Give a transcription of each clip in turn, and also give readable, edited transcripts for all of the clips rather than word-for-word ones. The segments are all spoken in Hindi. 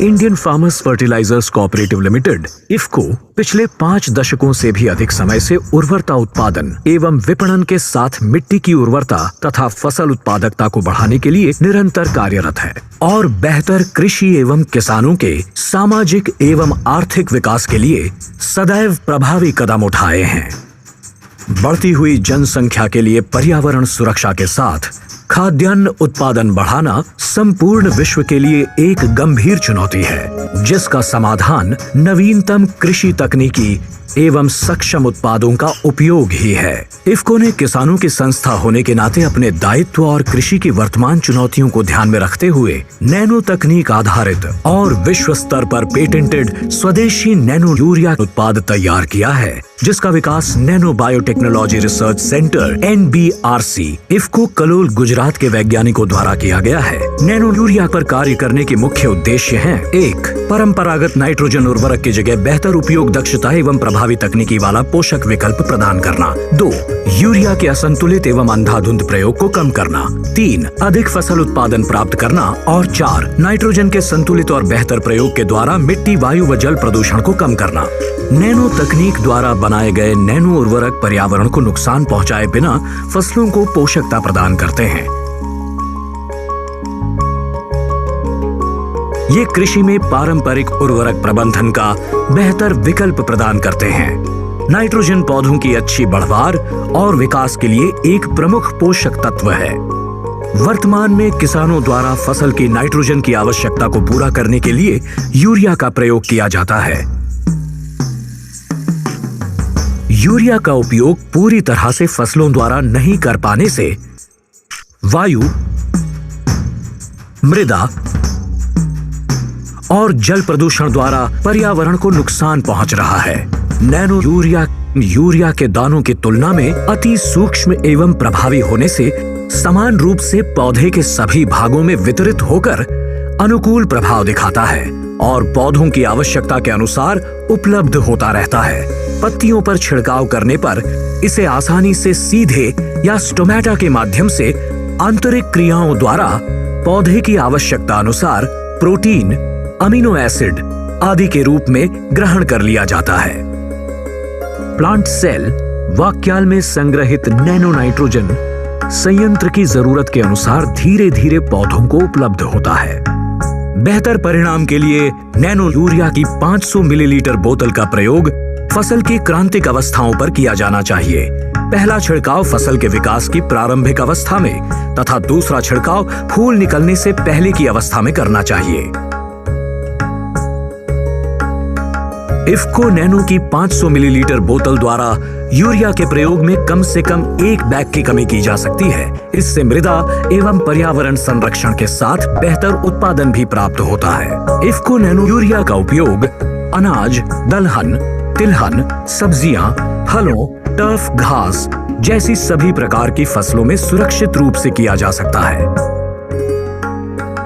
Indian farmers fertilisers cooperative limited IFFCO पिछले 5 दशकों से भी अधिक समय से उर्वरता उत्पादन एवं विपणन के साथ मिट्टी की उर्वरता तथा फसल उत्पादकता को बढ़ाने के लिए निरंतर कार्यरत है और बेहतर कृषि एवं किसानों के सामाजिक एवं आर्थिक विकास के लिए सदैव प्रभावी कदम उठाए हैं। बढ़ती हुई जनसंख्या के लिए पर्यावरण सुरक्षा के साथ खाद्यान्न उत्पादन बढ़ाना संपूर्ण विश्व के लिए एक गंभीर चुनौती है, जिसका समाधान नवीनतम कृषि तकनीकी एवं सक्षम उत्पादों का उपयोग ही है। इफको ने किसानों की संस्था होने के नाते अपने दायित्व और कृषि की वर्तमान चुनौतियों को ध्यान में रखते हुए नैनो तकनीक आधारित और विश्व स्तर पर पेटेंटेड स्वदेशी नैनो यूरिया उत्पाद तैयार किया है, जिसका विकास nano biotechnology research centre NBRC IFFCO Kalol Gujarat के वैज्ञानिकों द्वारा किया गया है। नैनो यूरिया पर कार्य करने के मुख्य उद्देश्य हैं: 1. परंपरागत नाइट्रोजन उर्वरक की जगह बेहतर उपयोग दक्षता एवं प्रभावी तकनीकी वाला पोषक विकल्प प्रदान करना। 2. यूरिया के असंतुलित एवं अंधाधुंध प्रयोग को कम करना। 3. अधिक फसल उत्पादन प्राप्त करना। और 4. नाइट्रोजन के संतुलित और बेहतर प्रयोग के द्वारा मिट्टी, वायु व जल प्रदूषण को कम करना। नैनो तकनीक द्वारा बनाए गए नैनो उर्वरक पर्यावरण को नुकसान पहुंचाए बिना फसलों को पोषकता प्रदान करते हैं। ये कृषि में पारंपरिक उर्वरक प्रबंधन का बेहतर विकल्प प्रदान करते हैं। नाइट्रोजन पौधों की अच्छी बढ़वार और विकास के लिए एक प्रमुख पोषक तत्व है। वर्तमान में किसानों द्वारा फसल की नाइट्रोजन की आवश्यकता को पूरा करने के लिए यूरिया का प्रयोग किया जाता है। यूरिया का उपयोग पूरी तरह से फसलों द्वारा नहीं कर पाने से वायु, मृदा और जल प्रदूषण द्वारा पर्यावरण को नुकसान पहुंच रहा है। नैनो यूरिया के दानों की तुलना में अति सूक्ष्म एवं प्रभावी होने से समान रूप से पौधे के सभी भागों में वितरित होकर अनुकूल प्रभाव दिखाता है और पौधों की आवश्यकता के अनुसार उपलब्ध होता रहता है। पत्तियों पर छिड़काव करने पर इसे आसानी से सीधे या स्टोमेटा के माध्यम से आंतरिक क्रियाओं द्वारा पौधे की आवश्यकता अनुसार प्रोटीन, अमीनो एसिड आदि के रूप में ग्रहण कर लिया जाता है। प्लांट सेल वाक्याल में संग्रहित नैनो नाइट्रोजन संयंत्र की जरूरत के अनुसार धीरे धीरे पौधों को उपलब्ध होता है। बेहतर परिणाम के लिए नैनो यूरिया की 500 मिलीलीटर बोतल का प्रयोग फसल की क्रांतिक अवस्थाओं पर किया जाना चाहिए। पहला छिड़काव फसल के विकास की प्रारंभिक अवस्था में तथा दूसरा छिड़काव फूल निकलने से पहले की अवस्था में करना चाहिए। इफको नैनो की 500 मिलीलीटर बोतल द्वारा यूरिया के प्रयोग में कम से कम 1 बैग की कमी की जा सकती है। इससे मृदा एवं पर्यावरण संरक्षण के साथ बेहतर उत्पादन भी प्राप्त होता है। इफको नैनो यूरिया का उपयोग अनाज, दलहन, तिलहन, सब्जियां, फलों, टर्फ घास जैसी सभी प्रकार की फसलों में सुरक्षित रूप से किया जा सकता है।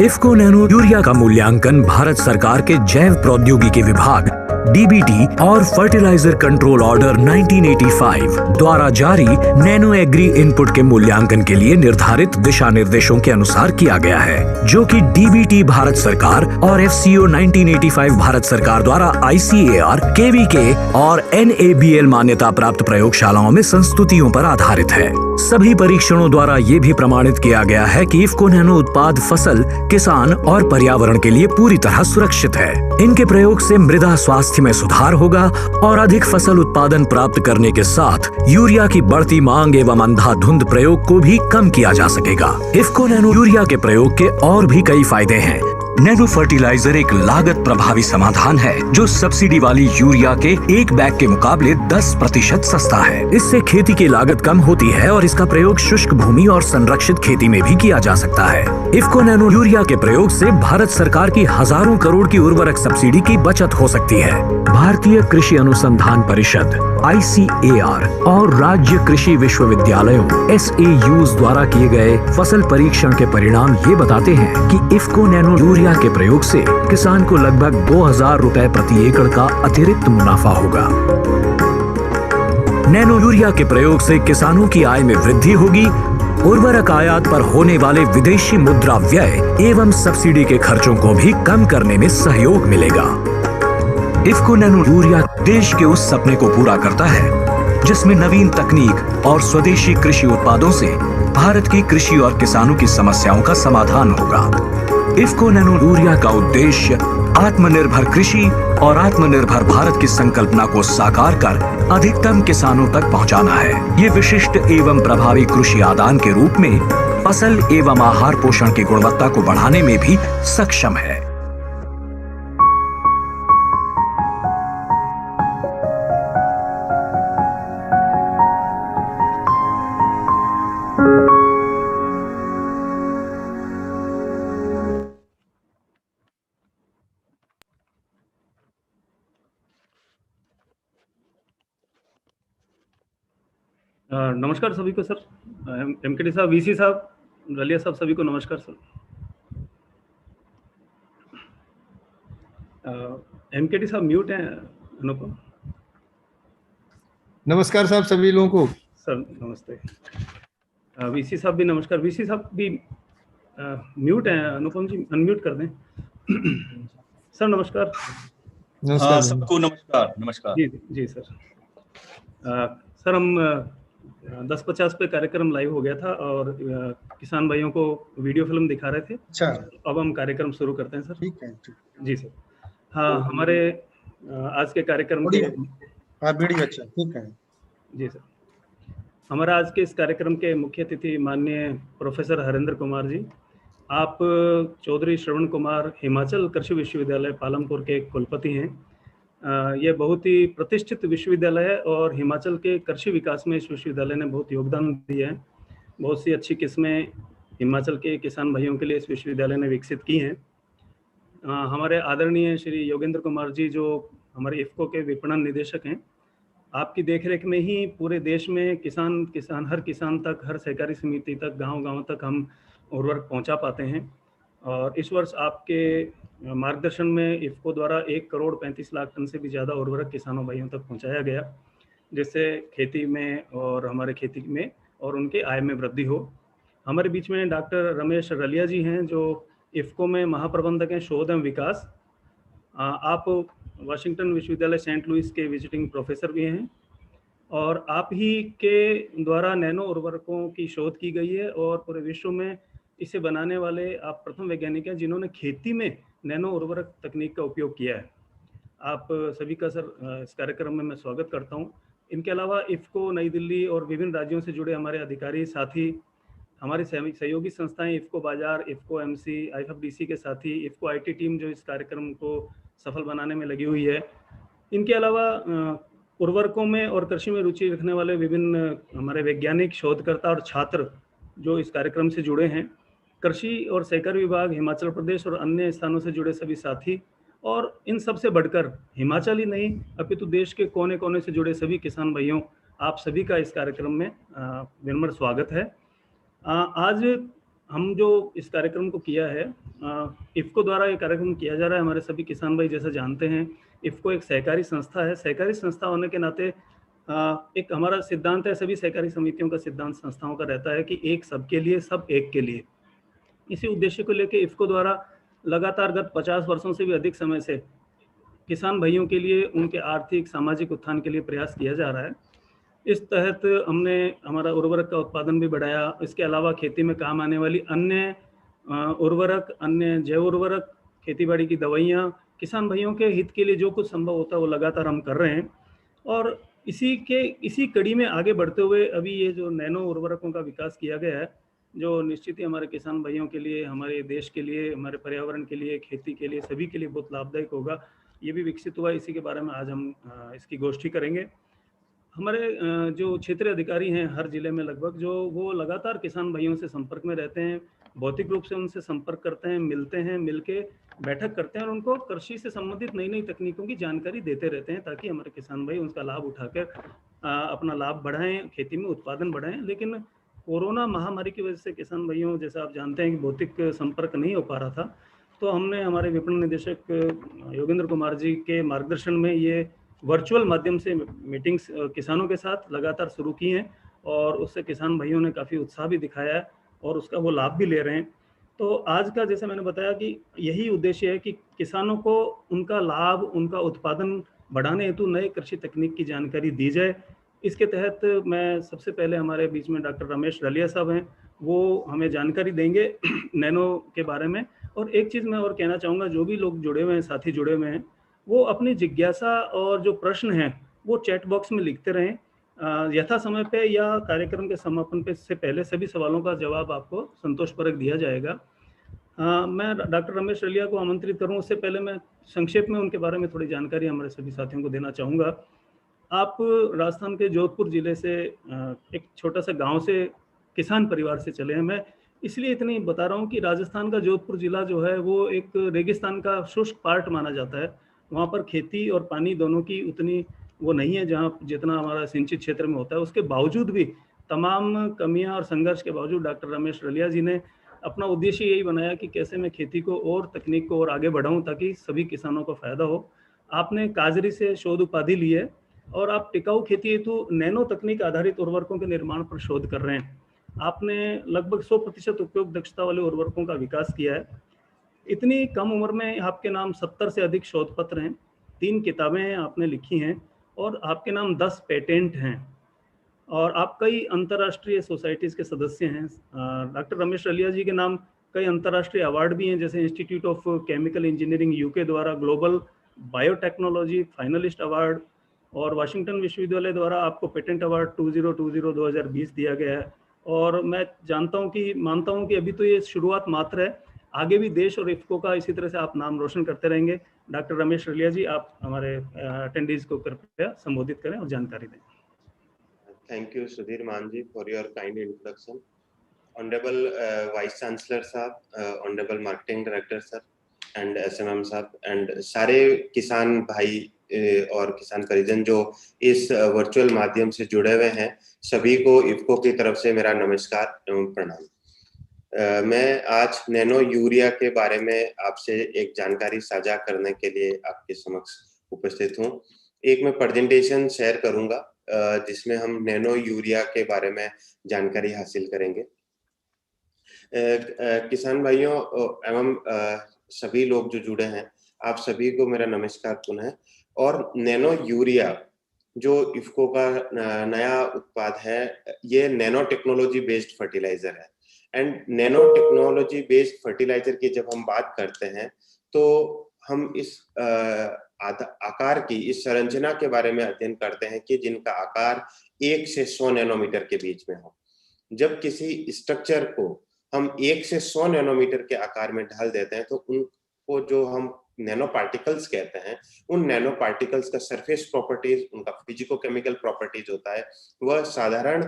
इफको नैनो यूरिया का मूल्यांकन भारत सरकार के जैव प्रौद्योगिकी विभाग DBT और फर्टिलाइजर कंट्रोल ऑर्डर 1985 द्वारा जारी नैनो एग्री इनपुट के मूल्यांकन के लिए निर्धारित दिशा निर्देशों के अनुसार किया गया है, जो कि DBT भारत सरकार और FCO 1985 भारत सरकार द्वारा ICAR, KVK और NABL मान्यता प्राप्त प्रयोगशालाओं में संस्तुतियों पर आधारित है। सभी परीक्षणों द्वारा ये भी प्रमाणित किया गया है कि इफको नैनो उत्पाद फसल, किसान और पर्यावरण के लिए पूरी तरह सुरक्षित है। इनके प्रयोग से मृदा स्वास्थ्य में सुधार होगा और अधिक फसल उत्पादन प्राप्त करने के साथ यूरिया की बढ़ती मांग एवं अंधाधुंध प्रयोग को भी कम किया जा सकेगा। इफको नैनो यूरिया के प्रयोग के और भी कई फायदे हैं। नैनो फर्टिलाइजर एक लागत प्रभावी समाधान है जो सब्सिडी वाली यूरिया के 1 बैग के मुकाबले 10% सस्ता है। इससे खेती की लागत कम होती है और इसका प्रयोग शुष्क भूमि और संरक्षित खेती में भी किया जा सकता है। इफको नैनो यूरिया के प्रयोग से भारत सरकार की हजारों करोड़ की उर्वरक सब्सिडी की बचत हो सकती है। भारतीय कृषि अनुसंधान परिषद ICAR और राज्य कृषि विश्वविद्यालयों SAUs द्वारा किए गए फसल परीक्षण के परिणाम ये बताते हैं कि इफको नैनो यूरिया के प्रयोग से किसान को लगभग 2000 रुपए प्रति एकड़ का अतिरिक्त मुनाफा होगा। नैनो यूरिया के प्रयोग से किसानों की आय में वृद्धि होगी उर्वरक आयात पर होने वाले विदेशी मुद्रा व्यय एवं सब्सिडी के खर्चों को भी कम करने में सहयोग मिलेगा। इफ्को नैनो यूरिया देश के उस सपने को पूरा करता है जिसमें नवीन तकनीक और स्वदेशी कृषि उत्पादों से भारत की कृषि और किसानों की समस्याओं का समाधान होगा। इफ्को नैनो यूरिया का उद्देश्य आत्मनिर्भर कृषि और आत्मनिर्भर भारत की संकल्पना को साकार कर अधिकतम किसानों तक पहुंचाना है। ये विशिष्ट एवं प्रभावी कृषि आदान के रूप में फसल एवं आहार पोषण की गुणवत्ता को बढ़ाने में भी सक्षम है। नमस्कार सभी को सर। एमकेडी साहब, वीसी साहब, रलिया साहब, सभी को नमस्कार सर। एमकेडी साहब म्यूट हैं अनुपम। नमस्कार साहब सभी लोगों को। सर नमस्ते। वीसी साहब भी नमस्कार। वीसी साहब भी म्यूट हैं, अनुपम जी अनम्यूट कर दें। सर नमस्कार। नमस्कार सबको नमस्कार। नमस्कार जी जी सर। सर हम 10:50 पे कार्यक्रम लाइव हो गया था और किसान भाइयों को वीडियो फिल्म दिखा रहे थे। अच्छा, अब हम कार्यक्रम शुरू करते हैं सर। ठीक है। जी सर। हाँ, हमारे आज के कार्यक्रम के वीडियो अच्छा, ठीक है। जी सर। हमारा आज के इस कार्यक्रम के मुख्य अतिथि माननीय प्रोफेसर हरेंद्र कुमार जी। आप चौधरी श्रवण कुमार हिमाचल कृषि विश्वविद्यालय पालमपुर के कुलपति हैं। ये बहुत ही प्रतिष्ठित विश्वविद्यालय है और हिमाचल के कृषि विकास में इस विश्वविद्यालय ने बहुत योगदान दिया है। बहुत सी अच्छी किस्में हिमाचल के किसान भाइयों के लिए इस विश्वविद्यालय ने विकसित की हैं। हमारे आदरणीय श्री योगेंद्र कुमार जी जो हमारे इफ्को के विपणन निदेशक हैं, आपकी देखरेख में ही पूरे देश में हर किसान तक, हर सहकारी समिति तक, गांव-गांव तक हम उर्वरक पहुंचा पाते हैं। और इस वर्ष आपके मार्गदर्शन में इफ्को द्वारा 1,35,00,000 टन से भी ज़्यादा उर्वरक किसानों भाइयों तक पहुंचाया गया, जिससे खेती में और हमारे खेती में और उनके आय में वृद्धि हो। हमारे बीच में डॉक्टर रमेश रलिया जी हैं जो इफ्को में महाप्रबंधक हैं शोध एवं विकास। आप वाशिंगटन विश्वविद्यालय सेंट लुइस के विजिटिंग प्रोफेसर भी हैं और आप ही के द्वारा नैनो उर्वरकों की शोध की गई है और पूरे विश्व में इसे बनाने वाले आप प्रथम वैज्ञानिक हैं जिन्होंने खेती में नैनो उर्वरक तकनीक का उपयोग किया है। आप सभी का सर इस कार्यक्रम में मैं स्वागत करता हूं। इनके अलावा इफ्को नई दिल्ली और विभिन्न राज्यों से जुड़े हमारे अधिकारी साथी, हमारी सहयोगी संस्थाएं इफ्को बाजार, इफ्को एमसी, आईएफएफडीसी के साथी, इफ्को आईटी टीम जो इस कार्यक्रम को सफल बनाने में लगी हुई है। इनके अलावा उर्वरकों में और कृषि में रुचि रखने वाले विभिन्न हमारे वैज्ञानिक, शोधकर्ता और छात्र जो इस कार्यक्रम से जुड़े हैं, कृषि और सहकारी विभाग, हिमाचल प्रदेश और अन्य स्थानों से जुड़े सभी साथी, और इन सबसे बढ़कर हिमाचल ही नहीं अपितु देश के कोने कोने से जुड़े सभी किसान भाइयों, आप सभी का इस कार्यक्रम में विनम्र स्वागत है। आज हम जो इस कार्यक्रम को किया है, इफ्को द्वारा ये कार्यक्रम किया जा रहा है। हमारे सभी किसान भाई जैसा जानते हैं, इफ्को एक सहकारी संस्था है। सहकारी संस्था होने के नाते एक हमारा सिद्धांत है, सभी सहकारी समितियों का सिद्धांत संस्थाओं का रहता है कि एक सबके लिए, सब एक के लिए। इसी उद्देश्य को लेकर इफ्को द्वारा लगातार गत 50 वर्षों से भी अधिक समय से किसान भाइयों के लिए, उनके आर्थिक सामाजिक उत्थान के लिए प्रयास किया जा रहा है। इस तहत हमने हमारा उर्वरक का उत्पादन भी बढ़ाया। इसके अलावा खेती में काम आने वाली अन्य उर्वरक, अन्य जैव उर्वरक, खेतीबाड़ी की दवाइयाँ, किसान भाइयों के हित के लिए जो कुछ संभव होता है वो लगातार हम कर रहे हैं। और इसी कड़ी में आगे बढ़ते हुए अभी ये जो नैनो उर्वरकों का विकास किया गया है, जो निश्चित ही हमारे किसान भाइयों के लिए, हमारे देश के लिए, हमारे पर्यावरण के लिए, खेती के लिए, सभी के लिए बहुत लाभदायक होगा, ये भी विकसित हुआ। इसी के बारे में आज हम इसकी गोष्ठी करेंगे। हमारे जो क्षेत्रीय अधिकारी हैं हर जिले में लगभग, जो वो लगातार किसान भाइयों से संपर्क में रहते हैं, भौतिक रूप से उनसे संपर्क करते हैं, मिलते हैं, मिलके बैठक करते हैं और उनको कृषि से संबंधित नई नई तकनीकों की जानकारी देते रहते हैं ताकि हमारे किसान भाई उसका लाभ उठाकर अपना लाभ बढ़ाएं, खेती में उत्पादन बढ़ाएं। लेकिन कोरोना महामारी की वजह से किसान भाइयों, जैसा आप जानते हैं कि भौतिक संपर्क नहीं हो पा रहा था, तो हमने हमारे विपणन निदेशक योगेंद्र कुमार जी के मार्गदर्शन में ये वर्चुअल माध्यम से मीटिंग्स किसानों के साथ लगातार शुरू की हैं और उससे किसान भाइयों ने काफ़ी उत्साह भी दिखाया है और उसका वो लाभ भी ले रहे हैं। तो आज का जैसे मैंने बताया कि यही उद्देश्य है कि किसानों को उनका लाभ, उनका उत्पादन बढ़ाने हेतु नए कृषि तकनीक की जानकारी दी जाए। इसके तहत मैं सबसे पहले हमारे बीच में डॉक्टर रमेश रलिया साहब हैं, वो हमें जानकारी देंगे नैनो के बारे में। और एक चीज़ मैं और कहना चाहूँगा, जो भी लोग जुड़े हुए हैं, साथी जुड़े हुए हैं, वो अपनी जिज्ञासा और जो प्रश्न हैं वो चैट बॉक्स में लिखते रहें। यथा समय पे या कार्यक्रम के समापन पे से पहले सभी सवालों का जवाब आपको संतोषपूर्वक दिया जाएगा। मैं डॉक्टर रमेश रलिया को आमंत्रित करूं, उससे पहले मैं संक्षेप में उनके बारे में थोड़ी जानकारी हमारे सभी साथियों को देना चाहूँगा। आप राजस्थान के जोधपुर ज़िले से एक छोटा-सा गाँव से किसान परिवार से चले हैं। मैं इसलिए इतनी बता रहा हूँ कि राजस्थान का जोधपुर ज़िला जो है वो एक रेगिस्तान का शुष्क पार्ट माना जाता है। वहाँ पर खेती और पानी दोनों की उतनी वो नहीं है जहाँ जितना हमारा सिंचित क्षेत्र में होता है। उसके बावजूद भी तमाम कमियाँ और संघर्ष के बावजूद डॉक्टर रमेश रलिया जी ने अपना उद्देश्य यही बनाया कि कैसे मैं खेती को और तकनीक को और आगे बढ़ाऊँ ताकि सभी किसानों को फ़ायदा हो। आपने काजरी से शोध उपाधि ली है और आप टिकाऊ खेती हेतु नैनो तकनीक आधारित उर्वरकों के निर्माण पर शोध कर रहे हैं। आपने लगभग 100% उपयोग दक्षता वाले उर्वरकों का विकास किया है। इतनी कम उम्र में आपके नाम 70 से अधिक शोध पत्र हैं, 3 किताबें आपने लिखी हैं और आपके नाम 10 पेटेंट हैं और आप कई अंतर्राष्ट्रीय सोसाइटीज़ के सदस्य हैं। डॉक्टर रमेश रलिया जी के नाम कई अंतर्राष्ट्रीय अवार्ड भी हैं, जैसे institute of chemical engineering UK द्वारा ग्लोबल बायोटेक्नोलॉजी फाइनलिस्ट अवार्ड और वाशिंगटन विश्वविद्यालय द्वारा आपको पेटेंट अवार्ड 2020 दिया गया है। और मैं जानता हूं कि मानता हूं कि अभी तो ये शुरुआत मात्र है, आगे भी देश और इफ्को का इसी तरह से आप नाम रोशन करते रहेंगे। डॉक्टर रमेश रलिया जी, आप हमारे अटेंडीज को कृपया संबोधित करें और जानकारी दें। Thank you, Sudhir Manji, for your kind introduction. Honorable Vice Chancellor साहब, Honorable Marketing Director sir, and SMM साहब, and सारे किसान भाई और किसान परिजन जो इस वर्चुअल माध्यम से जुड़े हुए हैं, सभी को इफ्को की तरफ से मेरा नमस्कार एवं प्रणाम। मैं आज नैनो यूरिया के बारे में आपसे एक जानकारी साझा करने के लिए आपके समक्ष उपस्थित हूँ। एक मैं प्रेजेंटेशन शेयर करूंगा जिसमें हम नैनो यूरिया के बारे में जानकारी हासिल करेंगे। किसान भाइयों एवं सभी लोग जो जुड़े हैं, आप सभी को मेरा नमस्कार पुनः। और नैनो यूरिया जो इफ्को का नया उत्पाद है, ये नैनो टेक्नोलॉजी बेस्ड फर्टिलाइजर है। And nano technology based fertiliser की जब हम बात करते हैं तो हम इस आकार की, इस संरचना के बारे में अध्ययन करते हैं कि जिनका आकार 1 से 100 नैनोमीटर के बीच में हो। जब किसी स्ट्रक्चर को हम 1 से 100 नैनोमीटर के आकार में ढाल देते हैं तो उनको जो हम नैनो पार्टिकल्स कहते हैं, उन नैनो पार्टिकल्स का सरफेस प्रॉपर्टीज, उनका फिजिको केमिकल प्रॉपर्टीज होता है, वह साधारण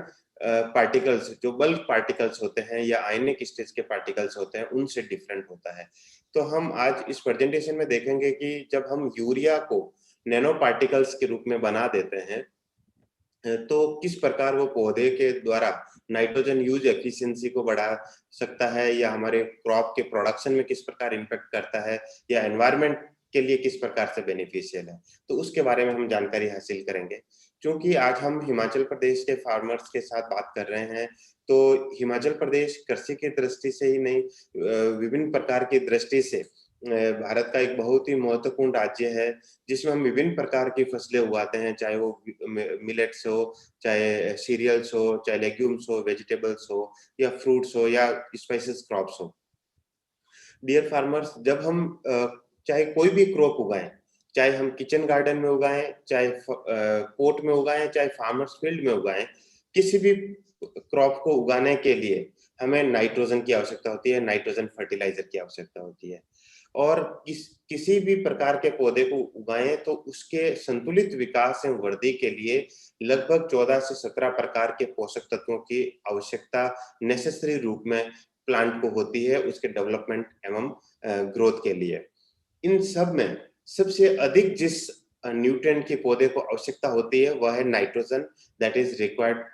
पार्टिकल्स जो बल्क पार्टिकल्स होते हैं या आयनिक स्टेज के पार्टिकल्स होते हैं, उनसे डिफरेंट होता है। तो हम आज इस प्रेजेंटेशन में देखेंगे कि जब हम यूरिया को नैनो पार्टिकल्स के रूप में बना देते हैं तो किस प्रकार वो पौधे के द्वारा नाइट्रोजन यूज एफिशिएंसी को बढ़ा सकता है, या हमारे क्रॉप के प्रोडक्शन में किस प्रकार इम्पैक्ट करता है, या एनवायरनमेंट के लिए किस प्रकार से बेनिफिशियल है, तो उसके बारे में हम जानकारी हासिल करेंगे। क्योंकि आज हम हिमाचल प्रदेश के फार्मर्स के साथ बात कर रहे हैं, तो हिमाचल प्रदेश कृषि की दृष्टि से ही नहीं, विभिन्न प्रकार की दृष्टि से भारत का एक बहुत ही महत्वपूर्ण राज्य है, जिसमें हम विभिन्न प्रकार की फसलें उगाते हैं, चाहे वो मिलेट्स हो, चाहे सीरियल्स हो, चाहे लेग्यूम्स हो, वेजिटेबल्स हो, या फ्रूट्स हो, या स्पाइसेस क्रॉप्स हो। डियर फार्मर्स, जब हम चाहे कोई भी क्रॉप उगाएं, चाहे हम किचन गार्डन में उगाएं, चाहे पोर्ट में उगाएं, चाहे फार्मर्स फील्ड में उगाएं, किसी भी क्रॉप को उगाने के लिए हमें नाइट्रोजन की आवश्यकता होती है, नाइट्रोजन फर्टिलाइजर की आवश्यकता होती है। और किसी भी प्रकार के पौधे को उगाएं तो उसके संतुलित विकास एवं वृद्धि के लिए लगभग 14 से 17 प्रकार के पोषक तत्वों की आवश्यकता नेसेसरी रूप में प्लांट को होती है उसके डेवलपमेंट एवं ग्रोथ के लिए। इन सब में सबसे अधिक जिस न्यूट्रिएंट की पौधे को आवश्यकता होती है वह है nitrogen, that is required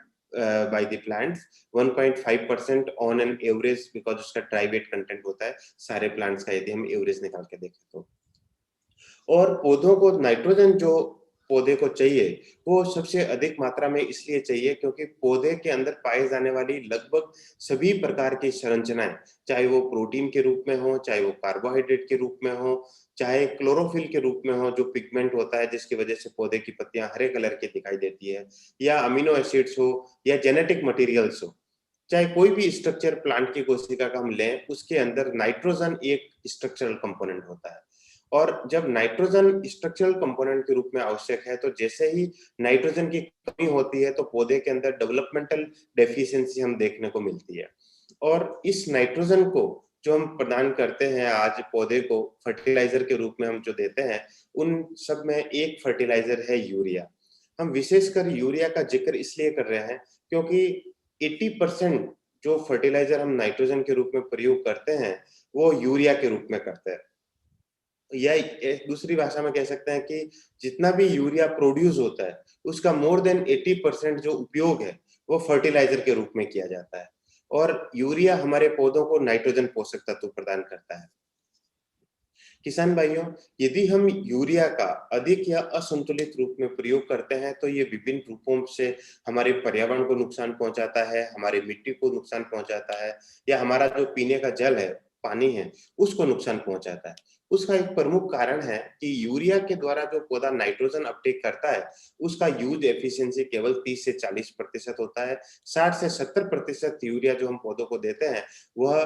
by the plants 1.5% on an average, because उसका ड्राई वेट कंटेंट होता है सारे प्लांट्स का, यदि हम एवरेज निकाल के देखें तो। और पौधों को नाइट्रोजन जो पौधे को चाहिए वो सबसे अधिक मात्रा में इसलिए चाहिए क्योंकि पौधे के अंदर पाए जाने वाली लगभग सभी प्रकार की संरचनाएं, चाहे वो प्रोटीन के रूप में हो, चाहे वो कार्बोहाइड्रेट के रूप में हो, चाहे क्लोरोफिल के रूप में हो, जो पिगमेंट होता है जिसकी वजह से पौधे की पत्तियां हरे कलर की दिखाई देती है, या अमीनो एसिड्स हो या जेनेटिक मटेरियल्स हो, चाहे कोई भी स्ट्रक्चर प्लांट की कोशिका का हम लें, उसके अंदर नाइट्रोजन एक स्ट्रक्चरल कंपोनेंट होता है। और जब नाइट्रोजन स्ट्रक्चरल कंपोनेंट के रूप में आवश्यक है, तो जैसे ही नाइट्रोजन की कमी होती है तो पौधे के अंदर डेवलपमेंटल डेफिशिएंसी हम देखने को मिलती है। और इस नाइट्रोजन को जो हम प्रदान करते हैं आज पौधे को फर्टिलाइजर के रूप में हम जो देते हैं, उन सब में एक फर्टिलाइजर है यूरिया। हम विशेषकर यूरिया का जिक्र इसलिए कर रहे हैं क्योंकि 80% जो फर्टिलाइजर हम नाइट्रोजन के रूप में प्रयोग करते हैं वो यूरिया के रूप में करते हैं। या एक दूसरी भाषा में कह सकते हैं कि जितना भी यूरिया प्रोड्यूस होता है उसका मोर देन 80% जो उपयोग है वो फर्टिलाइजर के रूप में किया जाता है। और यूरिया हमारे पौधों को नाइट्रोजन पोषक तत्व प्रदान करता है। किसान भाइयों, यदि हम यूरिया का अधिक या असंतुलित रूप में प्रयोग करते हैं तो ये विभिन्न रूपों से हमारे पर्यावरण को नुकसान पहुंचाता है, हमारे मिट्टी को नुकसान पहुंचाता है, या हमारा जो पीने का जल है, पानी है, उसको नुकसान पहुंचाता है। उसका एक प्रमुख कारण है कि यूरिया के द्वारा जो पौधा नाइट्रोजन अपटेक करता है उसका यूज एफिशिएंसी केवल 30 से 40% होता है। 60 से 70% यूरिया जो हम पौधों को देते हैं वह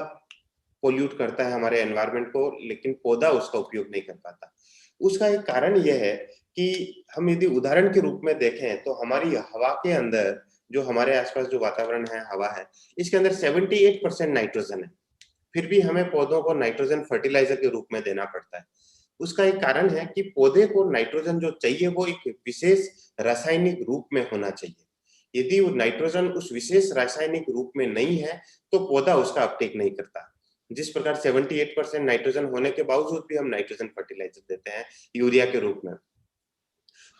पोल्यूट करता है हमारे एनवायरनमेंट को, लेकिन पौधा उसका उपयोग नहीं कर पाता। उसका एक कारण यह है कि हम यदि उदाहरण के रूप में देखें तो हमारी हवा के अंदर जो हमारे आसपास जो वातावरण है, हवा है, इसके अंदर 78% नाइट्रोजन है, फिर भी हमें पौधों को नाइट्रोजन फर्टिलाइजर के रूप में देना पड़ता है। उसका एक कारण है कि पौधे को नाइट्रोजन जो चाहिए वो एक विशेष रासायनिक रूप में होना चाहिए। यदि वो नाइट्रोजन उस विशेष रासायनिक रूप में नहीं है तो पौधा उसका अपटेक नहीं करता। जिस प्रकार 78% नाइट्रोजन होने के बावजूद भी हम नाइट्रोजन फर्टिलाइजर देते हैं यूरिया के रूप में।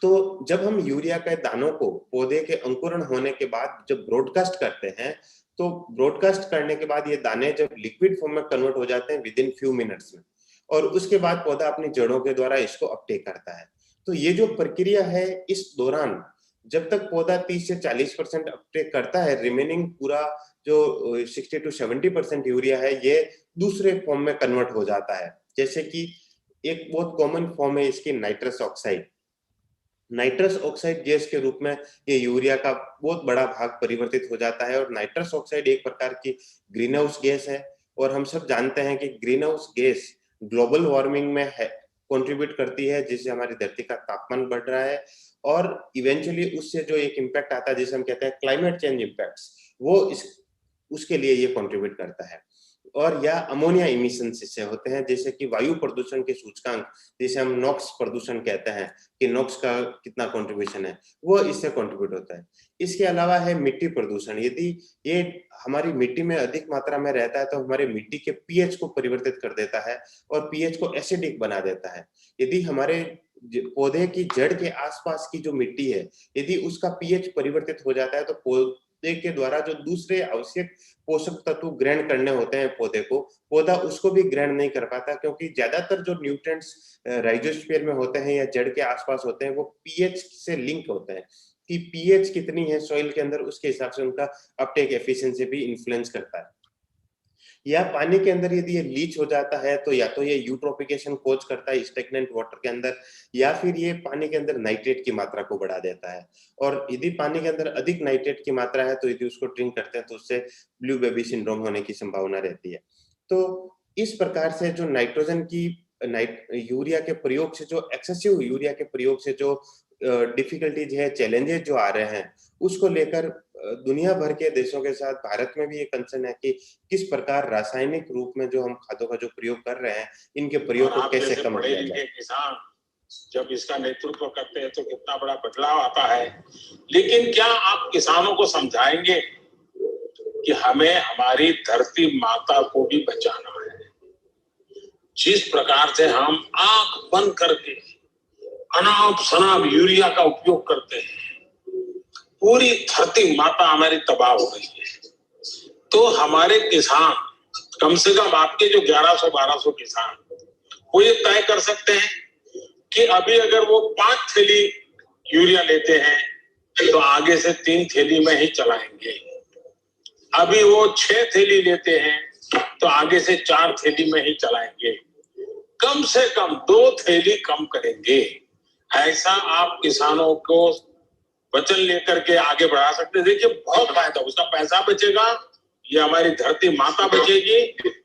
तो जब हम यूरिया के दानों को पौधे के अंकुरण होने के बाद जब ब्रॉडकास्ट करते हैं, तो ब्रॉडकास्ट करने के बाद ये दाने जब लिक्विड फॉर्म में कन्वर्ट हो जाते हैं विद इन फ्यू मिनट्स में, और उसके बाद पौधा अपनी जड़ों के द्वारा इसको अपटेक करता है। तो ये जो प्रक्रिया है, इस दौरान जब तक पौधा 30 से 40% अपटेक करता है, रिमेनिंग पूरा जो 60 to 70% यूरिया है ये दूसरे फॉर्म में कन्वर्ट हो जाता है। जैसे कि एक बहुत कॉमन फॉर्म है इसकी nitrous oxide. Nitrous oxide gas के रूप में ये यूरिया का बहुत बड़ा भाग परिवर्तित हो जाता है। और नाइट्रस ऑक्साइड एक प्रकार की ग्रीन हाउस गैस है, और हम सब जानते हैं कि green house gas global warming में कंट्रीब्यूट करती है, जिससे हमारी धरती का तापमान बढ़ रहा है, और इवेंचुअली उससे जो एक इम्पैक्ट आता है जिसे हम कहते हैं क्लाइमेट चेंज इम्पैक्ट्स, वो उसके लिए ये कंट्रीब्यूट करता है। और या अमोनिया इमिशन से होते हैं, जैसे कि वायु प्रदूषण के सूचकांक, जिसे हम नॉक्स प्रदूषण कहते हैं कि नॉक्स का कितना कंट्रीब्यूशन है, वो इससे कंट्रीब्यूट होता है। इसके अलावा है मिट्टी प्रदूषण। यदि ये हमारी मिट्टी में अधिक मात्रा में रहता है तो हमारे मिट्टी के पीएच को परिवर्तित कर देता है और पीएच को एसिडिक बना देता है। यदि हमारे पौधे की जड़ के आसपास की जो मिट्टी है, यदि उसका पीएच परिवर्तित हो जाता है तो पौधे के द्वारा जो दूसरे आवश्यक पोषक तत्व ग्रहण करने होते हैं पौधे को, पौधा उसको भी ग्रहण नहीं कर पाता, क्योंकि ज्यादातर जो न्यूट्रिएंट्स राइजोस्फीयर में होते हैं या जड़ के आसपास होते हैं वो पीएच से लिंक होते हैं कि पीएच कितनी है सॉइल के अंदर, उसके हिसाब से उनका अपटेक एफिशिएंसी भी इन्फ्लुएंस करता है। या पानी के अंदर यदि ये लीच हो जाता है तो या तो ये यूट्रोफिकेशन कोज करता है स्टेगनेंट वाटर के अंदर, या फिर ये पानी के अंदर नाइट्रेट की मात्रा को बढ़ा देता है। और यदि पानी के अंदर अधिक नाइट्रेट की मात्रा है तो यदि उसको ड्रिंक करते हैं तो उससे ब्लू बेबी सिंड्रोम होने की संभावना रहती है। तो इस प्रकार से जो नाइट्रोजन की यूरिया के प्रयोग से, जो एक्सेसिव यूरिया के प्रयोग से जो डिफिकल्टीज है, चैलेंजेस जो आ रहे हैं, उसको लेकर दुनिया भर के देशों के साथ भारत में भी ये कंसर्न है कि किस प्रकार रासायनिक रूप में जो हम खादों का जो प्रयोग कर रहे हैं, इनके प्रयोग को कैसे कम किया जाए। किसान जब इसका नेतृत्व करते हैं तो कितना बड़ा बदलाव आता है। लेकिन क्या आप किसानों को समझाएंगे कि हमें हमारी धरती माता को भी बचाना है? जिस प्रकार से हम आंख बंद करके अनाप शनाप यूरिया का उपयोग करते हैं, पूरी धरती माता हमारी तबाह हो गई है। तो हमारे किसान, कम से कम आपके जो 1100-1200 किसान, वो ये तय कर सकते हैं कि अभी अगर वो 5 थैली यूरिया लेते हैं तो आगे से 3 थैली में ही चलाएंगे। अभी वो 6 थैली लेते हैं तो आगे से 4 थैली में ही चलाएंगे। कम से कम 2 थैली कम करेंगे। ऐसा आप किसानों को वचन लेकर के आगे बढ़ा सकते हैं। देखिए बहुत फायदा, उसका पैसा बचेगा, ये हमारी धरती माता बचेगी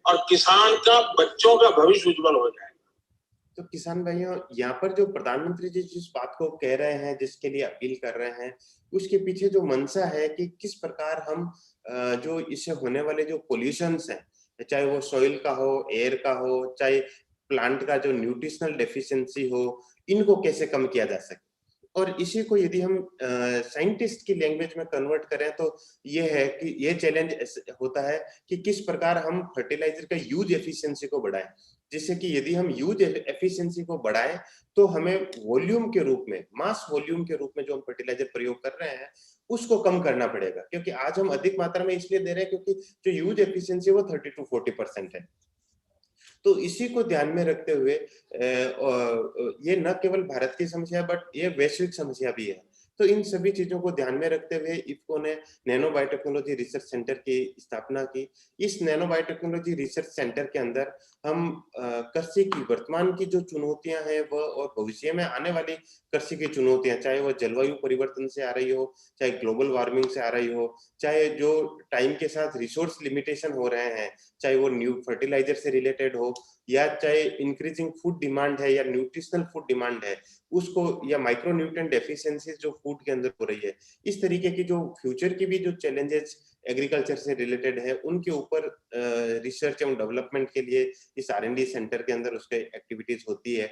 और किसान का, बच्चों का भविष्य उज्जवल हो जाएगा। तो किसान भाइयों, यहाँ पर जो प्रधानमंत्री जी जिस बात को कह रहे हैं, जिसके लिए अपील कर रहे हैं, उसके पीछे जो मंशा है कि किस प्रकार हम जो इससे होने वाले जो पोल्यूशंस हैं, चाहे वो सॉइल का हो, एयर का हो, चाहे प्लांट का जो न्यूट्रिशनल डेफिशिएंसी हो, इनको कैसे कम किया जा सके। और इसी को यदि हम साइंटिस्ट की लैंग्वेज में कन्वर्ट करें तो ये है कि ये चैलेंज होता है कि किस प्रकार हम फर्टिलाइजर का यूज एफिशिएंसी को बढ़ाएं, जिससे कि यदि हम यूज एफिशिएंसी को बढ़ाएं तो हमें वॉल्यूम के रूप में, मास वॉल्यूम के रूप में जो हम फर्टिलाइजर प्रयोग कर रहे हैं उसको कम करना पड़ेगा। क्योंकि आज हम अधिक मात्रा में इसलिए दे रहे हैं क्योंकि जो यूज एफिशिएंसी वो 30 to 40% है। तो इसी को ध्यान में रखते हुए ये न केवल भारत की समस्या बट ये वैश्विक समस्या भी है। तो इन सभी चीजों को ध्यान में रखते हुए इफ्को ने नैनो बायोटेक्नोलॉजी रिसर्च सेंटर की स्थापना की। इस नैनो बायोटेक्नोलॉजी रिसर्च सेंटर के अंदर हम कृषि की वर्तमान की जो चुनौतियां हैं वह और भविष्य में आने वाली कृषि की चुनौतियां, चाहे वह जलवायु परिवर्तन से आ रही हो, चाहे ग्लोबल वार्मिंग से आ रही हो, चाहे जो टाइम के साथ रिसोर्स लिमिटेशन हो रहे हैं, चाहे वो न्यू फर्टिलाइजर से रिलेटेड हो, या चाहे इंक्रीजिंग फूड डिमांड है या न्यूट्रिशनल फूड डिमांड है उसको, या माइक्रो न्यूट्रिएंट डेफिशिएंसी जो फूड के अंदर हो रही है, इस तरीके की जो फ्यूचर की भी जो चैलेंजेस एग्रीकल्चर से रिलेटेड है उनके ऊपर रिसर्च एवं डेवलपमेंट के लिए इस R&D सेंटर के अंदर उसके एक्टिविटीज होती है।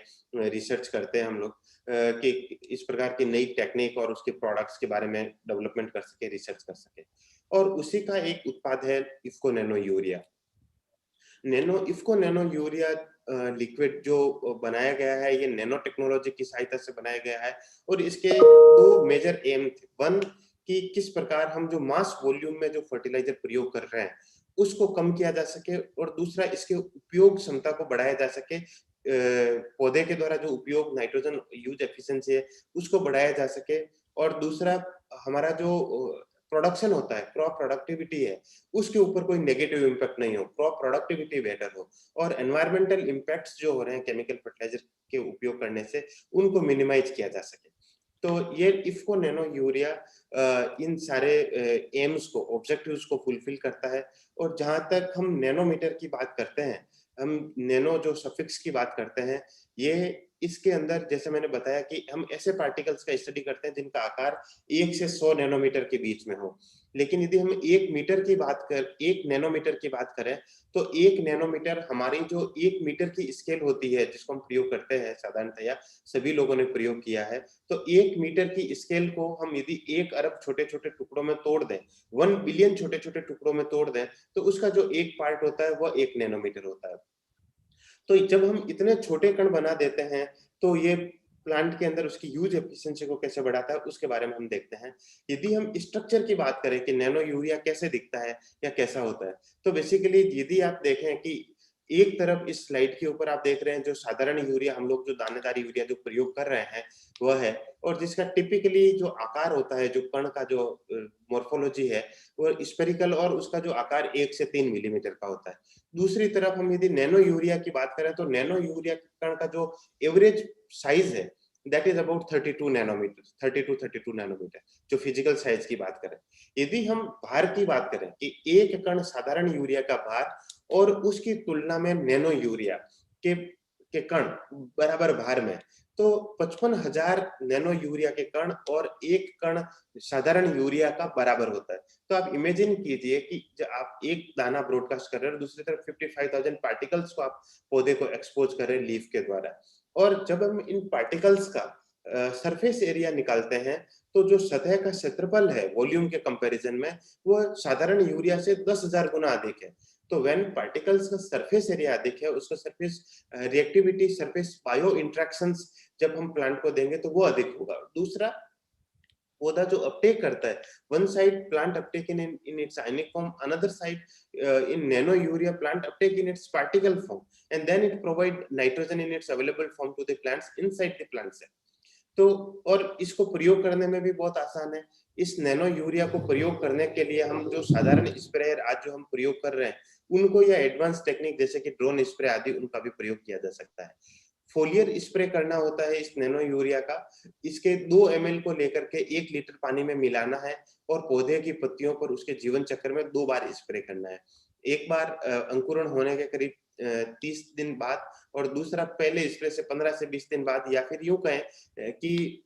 रिसर्च करते हैं हम लोग कि इस प्रकार की नई टेक्निक और उसके प्रोडक्ट्स के बारे में डेवलपमेंट कर सके, रिसर्च कर सके। और उसी का एक उत्पाद है IFFCO nano urea. IFFCO nano urea liquid जो बनाया गया है, ये नैनो टेक्नोलॉजी की सहायता से बनाया गया है और इसके 2 मेजर एम थे। 1 कि किस प्रकार हम जो मास वॉल्यूम में जो फर्टिलाइजर प्रयोग कर रहे हैं उसको कम किया जा सके, और दूसरा इसके उपयोग क्षमता को बढ़ाया जा सके। पौधे के द्वारा जो उपयोग नाइट्रोजन यूज एफिशिएंसी है उसको बढ़ाया जा सके, और दूसरा हमारा जो प्रोडक्शन होता है, क्रॉप प्रोडक्टिविटी है, उसके ऊपर कोई नेगेटिव इम्पैक्ट नहीं हो, क्रॉप प्रोडक्टिविटी बेटर हो, और एनवायरमेंटल इम्पैक्ट्स जो हो रहे हैं केमिकल फर्टिलाइजर के उपयोग करने से उनको मिनिमाइज किया जा सके। तो ये इफ्को नैनो यूरिया इन सारे एम्स को, ऑब्जेक्टिव्स को फुलफिल करता है। और जहां तक हम नैनोमीटर की बात करते हैं, हम नैनो जो सफिक्स की बात करते हैं, ये इसके अंदर जैसे मैंने बताया कि हम ऐसे पार्टिकल्स का स्टडी करते हैं जिनका आकार 1 से 100 नैनोमीटर के बीच में हो। लेकिन यदि हम 1 नैनोमीटर की बात करें तो 1 नैनोमीटर हमारी जो 1 मीटर की स्केल होती है जिसको हम प्रयोग करते हैं साधारणतया सभी लोगों ने प्रयोग किया है, तो 1 मीटर की स्केल को हम यदि 1 अरब छोटे-छोटे टुकड़ों में तोड़ दें, 1 बिलियन छोटे-छोटे टुकड़ों में तोड़ दें, तो उसका जो एक पार्ट होता है वह 1 नैनोमीटर होता है। तो जब हम इतने छोटे कण बना देते हैं तो ये प्लांट के अंदर उसकी यूज एफिशिएंसी को कैसे बढ़ाता है उसके बारे में हम देखते हैं। यदि हम स्ट्रक्चर की बात करें कि नैनो यूरिया कैसे दिखता है या कैसा होता है, तो बेसिकली यदि आप देखें कि एक तरफ इस स्लाइड के ऊपर आप देख रहे हैं जो साधारण यूरिया हम लोग जो दानेदार यूरिया जो प्रयोग कर रहे हैं वह है, और जिसका टिपिकली जो आकार होता है, जो कण का जो मॉर्फोलॉजी है वो स्पेरिकल, और उसका जो आकार 1 से 3 मिलीमीटर का होता है। दूसरी तरफ हम यदि नैनो यूरिया की बात करें तो नैनो यूरिया कण का जो एवरेज साइज है that is about 32 nanometre, 32 nanometre जो फिजिकल साइज की बात करें। यदि हम भार की बात करें कि एक कण साधारण यूरिया का भार और उसकी तुलना में नैनो यूरिया के कण बराबर भार में, तो 55,000 नैनो यूरिया के कण और एक कण साधारण यूरिया का बराबर होता है। तो आप इमेजिन कीजिए कि जब आप एक दाना ब्रॉडकास्ट कर रहे हैं और दूसरी तरफ 55,000 पार्टिकल्स को आप पौधे को एक्सपोज कर रहे हैं लीफ के द्वारा, और जब हम इन पार्टिकल्स का सरफेस एरिया निकालते हैं तो जो सतह का क्षेत्रफल है वॉल्यूम के कंपैरिजन में वो साधारण यूरिया से 10,000 गुना अधिक है। तो व्हेन पार्टिकल्स का सरफेस एरिया अधिक है, उसका surface reactivity, surface bio interactions जब हम प्लांट को देंगे तो वो अधिक होगा। दूसरा, पौधा जो अपटेक करता है, one side plant Uptake in its ionic form, another side in nano urea plant uptake in its particle form, and then it provide nitrogen in its available form to the plants inside the plant cell. तो और इसको प्रयोग करने में भी बहुत आसान है। इस नैनो यूरिया को प्रयोग करने के लिए हम जो साधारण स्प्रेयर आज जो हम प्रयोग कर रहे हैं, उनको या एडवांस टेक्निक जैसे कि ड्रोन स्प्रे आदि उनका भी प्रयोग किया जा सकता है। फोलियर स्प्रे करना होता है इस नैनो यूरिया का। इसके 2 ml को लेकर के 1 लीटर पानी में मिलाना है और पौधे की पत्तियों पर उसके जीवन चक्र में 2 बार स्प्रे करना है। एक बार अंकुरण होने के करीब 30 दिन बाद और दूसरा पहले स्प्रे से 15 से 20 दिन बाद, या फिर यूं कहें कि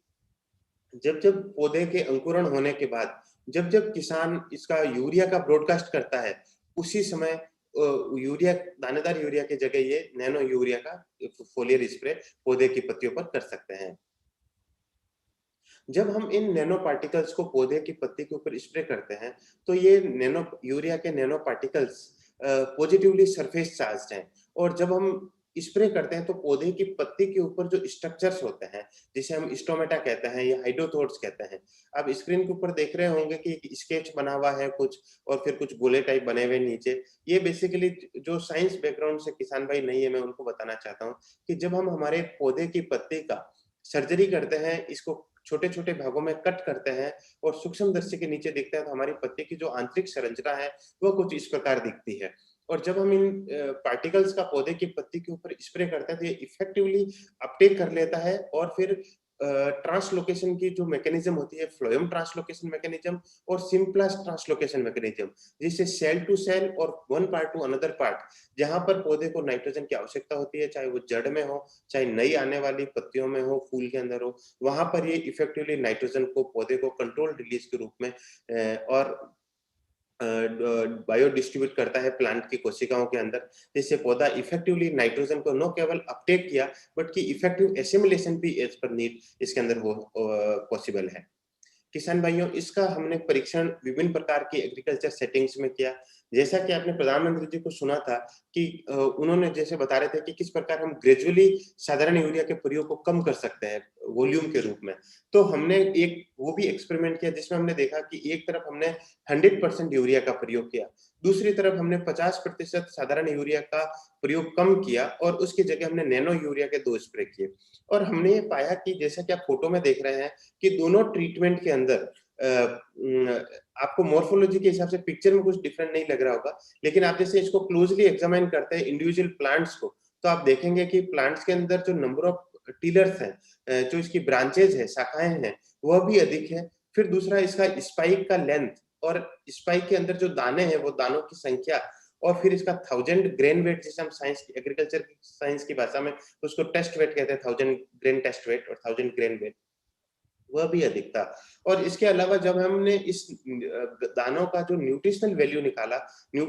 जब पौधे के अंकुरण होने के बाद जब किसान इसका यूरिया का ब्रॉडकास्ट करता है, उसी समय यूरिया, दानेदार यूरिया की जगह ये नैनो यूरिया का फोलियर स्प्रे पौधे की पत्तियों पर कर सकते हैं। जब हम इन नैनो पार्टिकल्स को पौधे की पत्ती के ऊपर स्प्रे करते हैं, तो ये नैनो यूरिया के nano particles positively surface charged हैं, और जब हम स्प्रे करते हैं तो पौधे की पत्ती के ऊपर जो स्ट्रक्चर्स होते हैं, जिसे हम स्टोमेटा कहते हैं या हाइड्रोथोड्स कहते हैं, आप स्क्रीन के ऊपर देख रहे होंगे कि एक स्केच बना हुआ है कुछ, और फिर कुछ गोले टाइप बने हुए नीचे। ये बेसिकली जो साइंस बैकग्राउंड से किसान भाई नहीं है, मैं उनको बताना चाहता हूँ कि जब हम हमारे पौधे की पत्ती का सर्जरी करते हैं, इसको छोटे-छोटे भागों में कट करते हैं और सूक्ष्मदर्शी के नीचे देखते हैं, तो हमारी पत्ती की जो आंतरिक संरचना है, वो कुछ इस प्रकार दिखती है। और जब हम इन पार्टिकल्स का पौधे की पत्ती के ऊपर स्प्रे करते हैं, तो ये इफेक्टिवली अपटेक कर लेता है, और फिर ट्रांसलोकेशन की जो मैकेनिज्म होती है, फ्लोएम ट्रांसलोकेशन मैकेनिज्म और सिम्प्लेक्स ट्रांसलोकेशन मैकेनिज्म, जिससे सेल टू सेल और one part two another part, जहां पर पौधे को नाइट्रोजन की आवश्यकता होती है, चाहे वो जड़ में हो, चाहे नई आने वाली पत्तियों में हो, फूल के अंदर हो, वहां पर ये इफेक्टिवली नाइट्रोजन को पौधे को कंट्रोल रिलीज के रूप में और बायो डिस्ट्रीब्यूट करता है प्लांट की कोशिकाओं के अंदर, जिससे पौधा इफेक्टिवली नाइट्रोजन को न केवल अपटेक किया, बट की इफेक्टिव एसिमिलेशन भी एज पर नीड इसके अंदर वो पॉसिबल है। किसान भाइयों, इसका हमने परीक्षण विभिन्न प्रकार की एग्रीकल्चर सेटिंग्स में किया। जैसा कि आपने प्रधानमंत्री जी को सुना था कि उन्होंने जैसे बता रहे थे कि किस प्रकार हम ग्रेजुअली साधारण यूरिया के प्रयोग को कम कर सकते हैं वॉल्यूम के रूप में। तो हमने एक वो भी एक्सपेरिमेंट किया जिसमें हमने देखा कि एक तरफ हमने 100% यूरिया का प्रयोग किया, दूसरी तरफ हमने 50% साधारण यूरिया का प्रयोग कम किया और उसकी जगह हमने नैनो यूरिया के 2 स्प्रे किए। और हमने ये पाया कि जैसा कि आप फोटो में देख रहे हैं कि दोनों ट्रीटमेंट के अंदर आपको मॉर्फोलॉजी के हिसाब से पिक्चर में कुछ डिफरेंट नहीं लग रहा होगा, लेकिन आप जैसे इसको क्लोजली एग्जामिन करते हैं इंडिविजुअल प्लांट्स को, तो आप देखेंगे कि प्लांट्स के अंदर जो नंबर ऑफ टीलर्स हैं, जो इसकी ब्रांचेज है, शाखाएं हैं, वह भी अधिक है। फिर दूसरा इसका स्पाइक का लेंथ, और स्पाइक के अंदर जो दाने हैं वो दानों की संख्या, और फिर इसका 1000 ग्रेन वेट, जिसे हम साइंस एग्रीकल्चर साइंस की भाषा में उसको टेस्ट वेट कहते हैं, 1000 ग्रेन टेस्ट वेट और 1000 ग्रेन वेट, वह भी अधिक था। और इसके अलावा जब हमने इस दानों का जो न्यूट्रिशनल वैल्यू निकाला,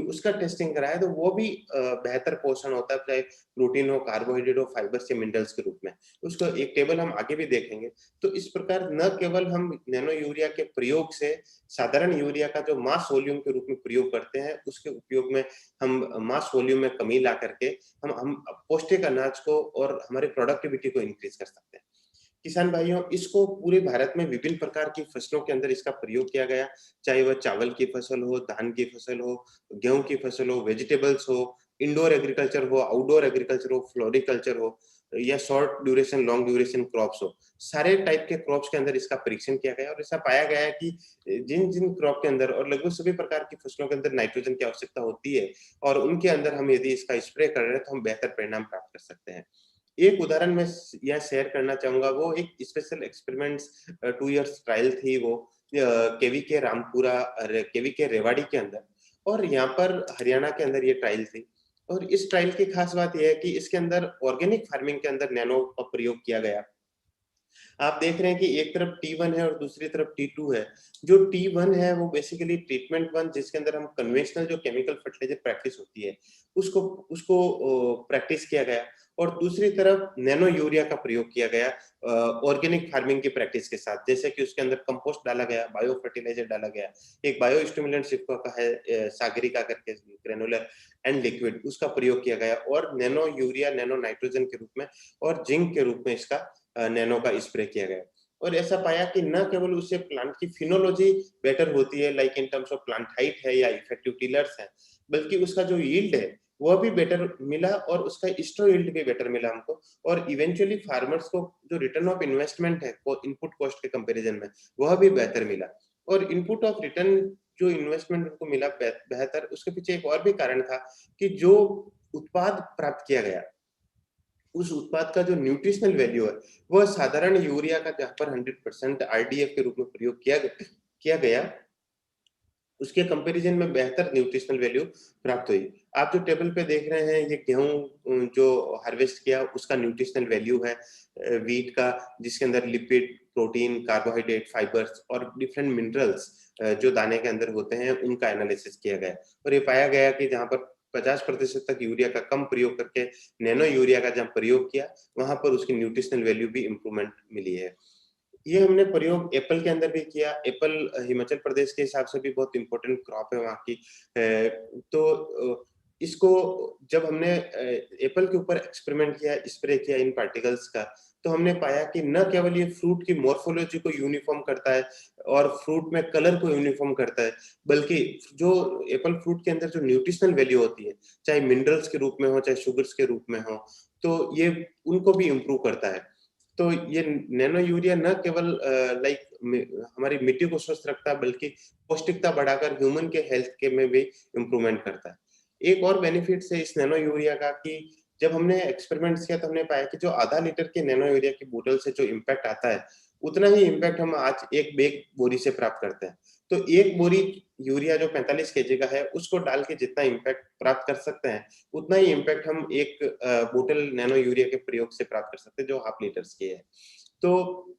उसका टेस्टिंग कराया, तो वो भी बेहतर पोषण होता है, चाहे प्रोटीन हो, कार्बोहाइड्रेट हो, फाइबर से मिनरल्स के रूप में। उसका एक टेबल हम आगे भी देखेंगे। तो इस प्रकार न केवल हम नैनो यूरिया के प्रयोग से साधारण यूरिया का जो मास वॉल्यूम के रूप में प्रयोग करते हैं, उसके उपयोग में हम मास वॉल्यूम में कमी ला करके हम पौष्टिक अनाज को और हमारे प्रोडक्टिविटी को इंक्रीज कर सकते हैं। किसान भाइयों, इसको पूरे भारत में विभिन्न प्रकार की फसलों के अंदर इसका प्रयोग किया गया, चाहे वह चावल की फसल हो, धान की फसल हो, गेहूं की फसल हो, वेजिटेबल्स हो, इंडोर एग्रीकल्चर हो, आउटडोर एग्रीकल्चर हो, फ्लोरिकल्चर हो, या short duration long duration crops हो, सारे टाइप के क्रॉप्स के अंदर इसका परीक्षण किया गया और ऐसा पाया गया है कि जिन जिन क्रॉप के अंदर और लगभग सभी प्रकार की फसलों के अंदर नाइट्रोजन की आवश्यकता होती है, और उनके अंदर हम यदि इसका स्प्रे कर रहे हैं तो हम बेहतर परिणाम प्राप्त कर सकते हैं। एक उदाहरण मैं यह शेयर करना चाहूंगा, वो एक स्पेशल एक्सपेरिमेंट्स 2 इयर्स ट्रायल थी, वो केवी के रामपुरा, केवी के रेवाड़ी के अंदर, और यहाँ पर हरियाणा के अंदर ये ट्रायल थी। और इस ट्रायल की खास बात यह है कि इसके अंदर ऑर्गेनिक फार्मिंग के अंदर नैनो का प्रयोग किया गया। आप देख रहे हैं कि एक तरफ T1 है और दूसरी तरफ T2 है। जो T1 है वो बेसिकली ट्रीटमेंट 1, जिसके अंदर हम कन्वेंशनल जो केमिकल फर्टिलाइजर प्रैक्टिस होती है उसको प्रैक्टिस किया गया, और दूसरी तरफ नैनो यूरिया का प्रयोग किया गया ऑर्गेनिक फार्मिंग की प्रैक्टिस के साथ, जैसे कि उसके अंदर कंपोस्ट डाला गया, बायो फर्टिलाइजर डाला गया, एक बायो स्टिमुलेंट सिप्का का है सागरिका करके ग्रेनुलर एंड लिक्विड, उसका प्रयोग किया गया, और नैनो यूरिया, नैनो नाइट्रोजन के रूप में और जिंक के रूप में इसका नैनो का स्प्रे किया गया। और ऐसा पाया कि न केवल उससे प्लांट की फिनोलॉजी बेटर होती है, like in terms of plant height है या इफेक्टिव टिलर्स है, बल्कि उसका जो यील्ड है वह भी बेटर मिला और उसका स्टोर यील्ड भी बेटर मिला हमको, और इवेंचुअली फार्मर्स को जो रिटर्न ऑफ इन्वेस्टमेंट है इनपुट कॉस्ट के कंपैरिजन में, वह भी बेहतर मिला। और इनपुट ऑफ रिटर्न जो इन्वेस्टमेंट उनको मिला बेहतर, उसके पीछे एक और भी कारण था कि जो उत्पाद प्राप्त किया गया, उस उत्पाद का जो न्यूट्रिशनल वैल्यू है, वह साधारण यूरिया का जहां पर 100% आरडीएफ के रूप में प्रयोग किया गया, उसके कंपैरिजन में बेहतर न्यूट्रिशनल वैल्यू प्राप्त हुई। आप जो टेबल पे देख रहे हैं, ये गेहूं जो हार्वेस्ट किया उसका न्यूट्रिशनल वैल्यू है, वीट का जिसके अंदर लिपिड, प्रोटीन, कार्बोहाइड्रेट, फाइबर्स और डिफरेंट मिनरल्स जो दाने के अंदर होते हैं, उनका एनालिसिस किया गया और ये पाया गया कि जहां पर 50% तक यूरिया का कम प्रयोग करके नैनो यूरिया का जब प्रयोग किया, वहां पर उसकी न्यूट्रिशनल वैल्यू भी इंप्रूवमेंट मिली है। ये हमने प्रयोग एप्पल के अंदर भी किया। एप्पल हिमाचल प्रदेश के हिसाब से भी बहुत इंपॉर्टेंट क्रॉप है वहाँ की। तो इसको जब हमने एप्पल के ऊपर एक्सपेरिमेंट किया, स्प्रे किया इन पार्टिकल्स का, तो हमने पाया कि न केवल ये फ्रूट की मॉर्फोलॉजी को यूनिफॉर्म करता है और फ्रूट में कलर को यूनिफॉर्म करता है, बल्कि जो एप्पल फ्रूट के अंदर जो न्यूट्रिशनल वैल्यू होती है, चाहे मिनरल्स के रूप में हो, चाहे शुगर्स के रूप में हो, तो ये उनको भी इम्प्रूव करता है। तो ये नैनो यूरिया न केवल हमारी मिट्टी को स्वस्थ रखता है, बल्कि पौष्टिकता बढ़ाकर ह्यूमन के हेल्थ के में भी इम्प्रूवमेंट करता है। एक और बेनिफिट है इस नैनो यूरिया का कि जब हमने एक्सपेरिमेंट्स किया तो हमने पाया कि जो आधा लीटर के नैनो यूरिया की बोतल से जो इम्पैक्ट आता है, उतना ही इम्पैक्ट हम आज एक बैग बोरी से प्राप्त करते हैं। तो एक बोरी यूरिया जो 45 केजी का है, उसको डाल के जितना इम्पैक्ट प्राप्त कर सकते हैं, उतना ही इम्पैक्ट हम एक बोतल नैनो यूरिया के प्रयोग से प्राप्त कर सकते हैं जो हाफ लीटर्स की है। तो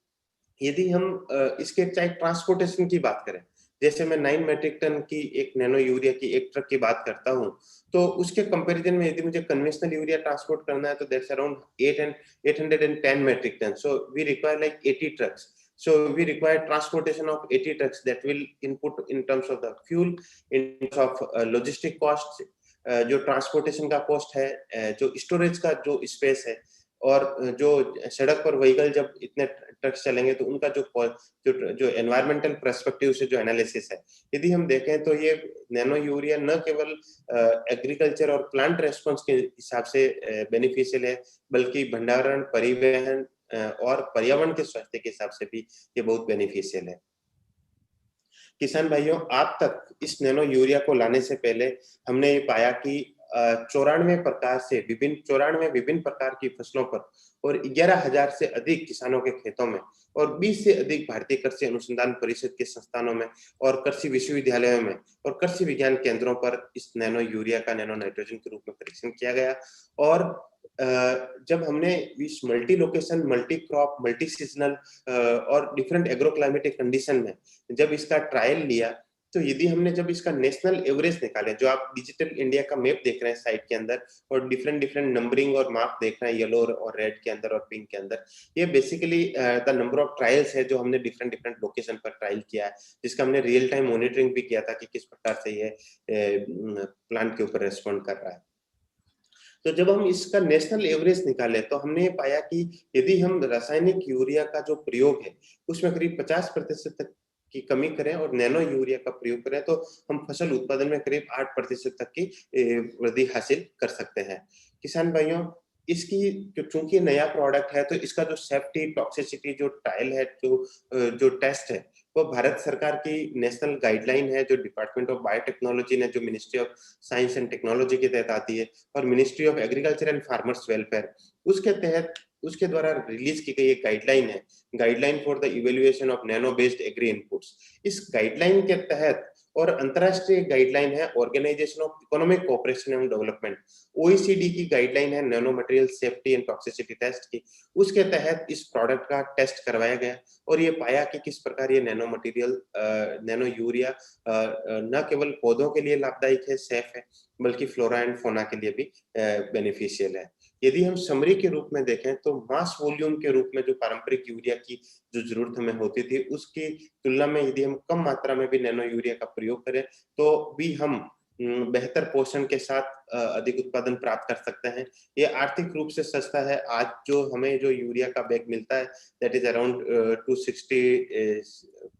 यदि हम इसके चाहे ट्रांसपोर्टेशन की बात करें, जैसे मैं 9 मेट्रिक टन की एक नैनो यूरिया की एक ट्रक की बात करता हूं, तो उसके कंपैरिजन में यदि मुझे कन्वेंशनल यूरिया ट्रांसपोर्ट करना है तो that's around 810 metric tons, so we require like 80 trucks. So we require transportation of 80 trucks that will input in terms of the fuel, in terms of logistic costs, जो ट्रांसपोर्टेशन का कॉस्ट है, जो स्टोरेज का जो स्पेस है, और जो सड़क पर व्हीकल जब इतने ट्रक्स चलेंगे तो उनका जो एनवायरमेंटल पर्सपेक्टिव से जो एनालिसिस है, यदि हम देखें तो ये नैनो यूरिया न केवल एग्रीकल्चर और प्लांट रेस्पॉन्स के हिसाब से बेनिफिशियल है, बल्कि भंडारण, परिवहन और पर्यावरण के स्वास्थ्य के हिसाब से भी ये बहुत बेनिफिशियल है। किसान भाइयों, आप तक इस नैनो यूरिया को लाने से पहले हमने ये पाया कि 94 विभिन्न प्रकार की फसलों पर और 11,000 से अधिक किसानों के खेतों में और 20 से अधिक भारतीय कृषि अनुसंधान परिषद के संस्थानों में और कृषि विश्वविद्यालयों में और कृषि विज्ञान केंद्रों पर इस नैनो यूरिया का नैनो नाइट्रोजन के रूप में परीक्षण किया गया। और जब हमने इस multi location, multi crop, multi seasonal और डिफरेंट एग्रोक्लाइमेटिक कंडीशन में जब इसका ट्रायल लिया, तो यदि हमने जब इसका नेशनल एवरेज निकाले, जो आप डिजिटल इंडिया का मैप देख रहे हैं साइट के अंदर, और डिफरेंट नंबरिंग और मार्क देख रहे हैं येलो और रेड के अंदर और पिंक के अंदर, ये basically the number of trials है जो हमने डिफरेंट लोकेशन पर ट्रायल किया है, जिसका हमने रियल टाइम मॉनिटरिंग भी किया था कि किस प्रकार से ये प्लांट के ऊपर रेस्पॉन्ड कर रहा है। तो जब हम इसका नेशनल एवरेज निकाले तो हमने पाया कि यदि हम रासायनिक यूरिया का जो प्रयोग है उसमें करीब 50% तक की कमी करें और नैनो यूरिया का प्रयोग करें, तो हम फसल उत्पादन में करीब 8% तक की वृद्धि हासिल कर सकते हैं। किसान भाइयों, इसकी चूंकि नया प्रोडक्ट है तो इसका जो सेफ्टी, टॉक्सिसिटी जो ट्रायल है, जो टेस्ट है, वो भारत सरकार की नेशनल गाइडलाइन है, जो डिपार्टमेंट ऑफ बायोटेक्नोलॉजी ने, जो ministry of science and technology के तहत आती है, और ministry of agriculture and farmers welfare, उसके तहत उसके द्वारा रिलीज की गई एक गाइडलाइन है, guideline for the evaluation of nano based agri inputs. इस गाइडलाइन के तहत, और अंतरराष्ट्रीय गाइडलाइन है organisation of economic cooperation and development, OECD की गाइडलाइन है nano material safety and toxicity test की, उसके तहत इस प्रोडक्ट का टेस्ट करवाया गया और ये पाया कि किस प्रकार ये नैनो मटेरियल, नैनो यूरिया न केवल पौधों के लिए लाभदायक है, सेफ है, बल्कि फ्लोरा एंड फोना के लिए भी बेनिफिशियल है। यदि हम समरी के रूप में देखें तो मास वॉल्यूम के रूप में जो पारंपरिक यूरिया की जो जरूरत हमें होती थी, उसकी तुलना में यदि हम कम मात्रा में भी नैनो यूरिया का प्रयोग करें तो भी हम बेहतर पोषण के साथ अधिक उत्पादन प्राप्त कर सकते हैं। ये आर्थिक रूप से सस्ता है। आज जो हमें जो यूरिया का बैग मिलता है that is around 260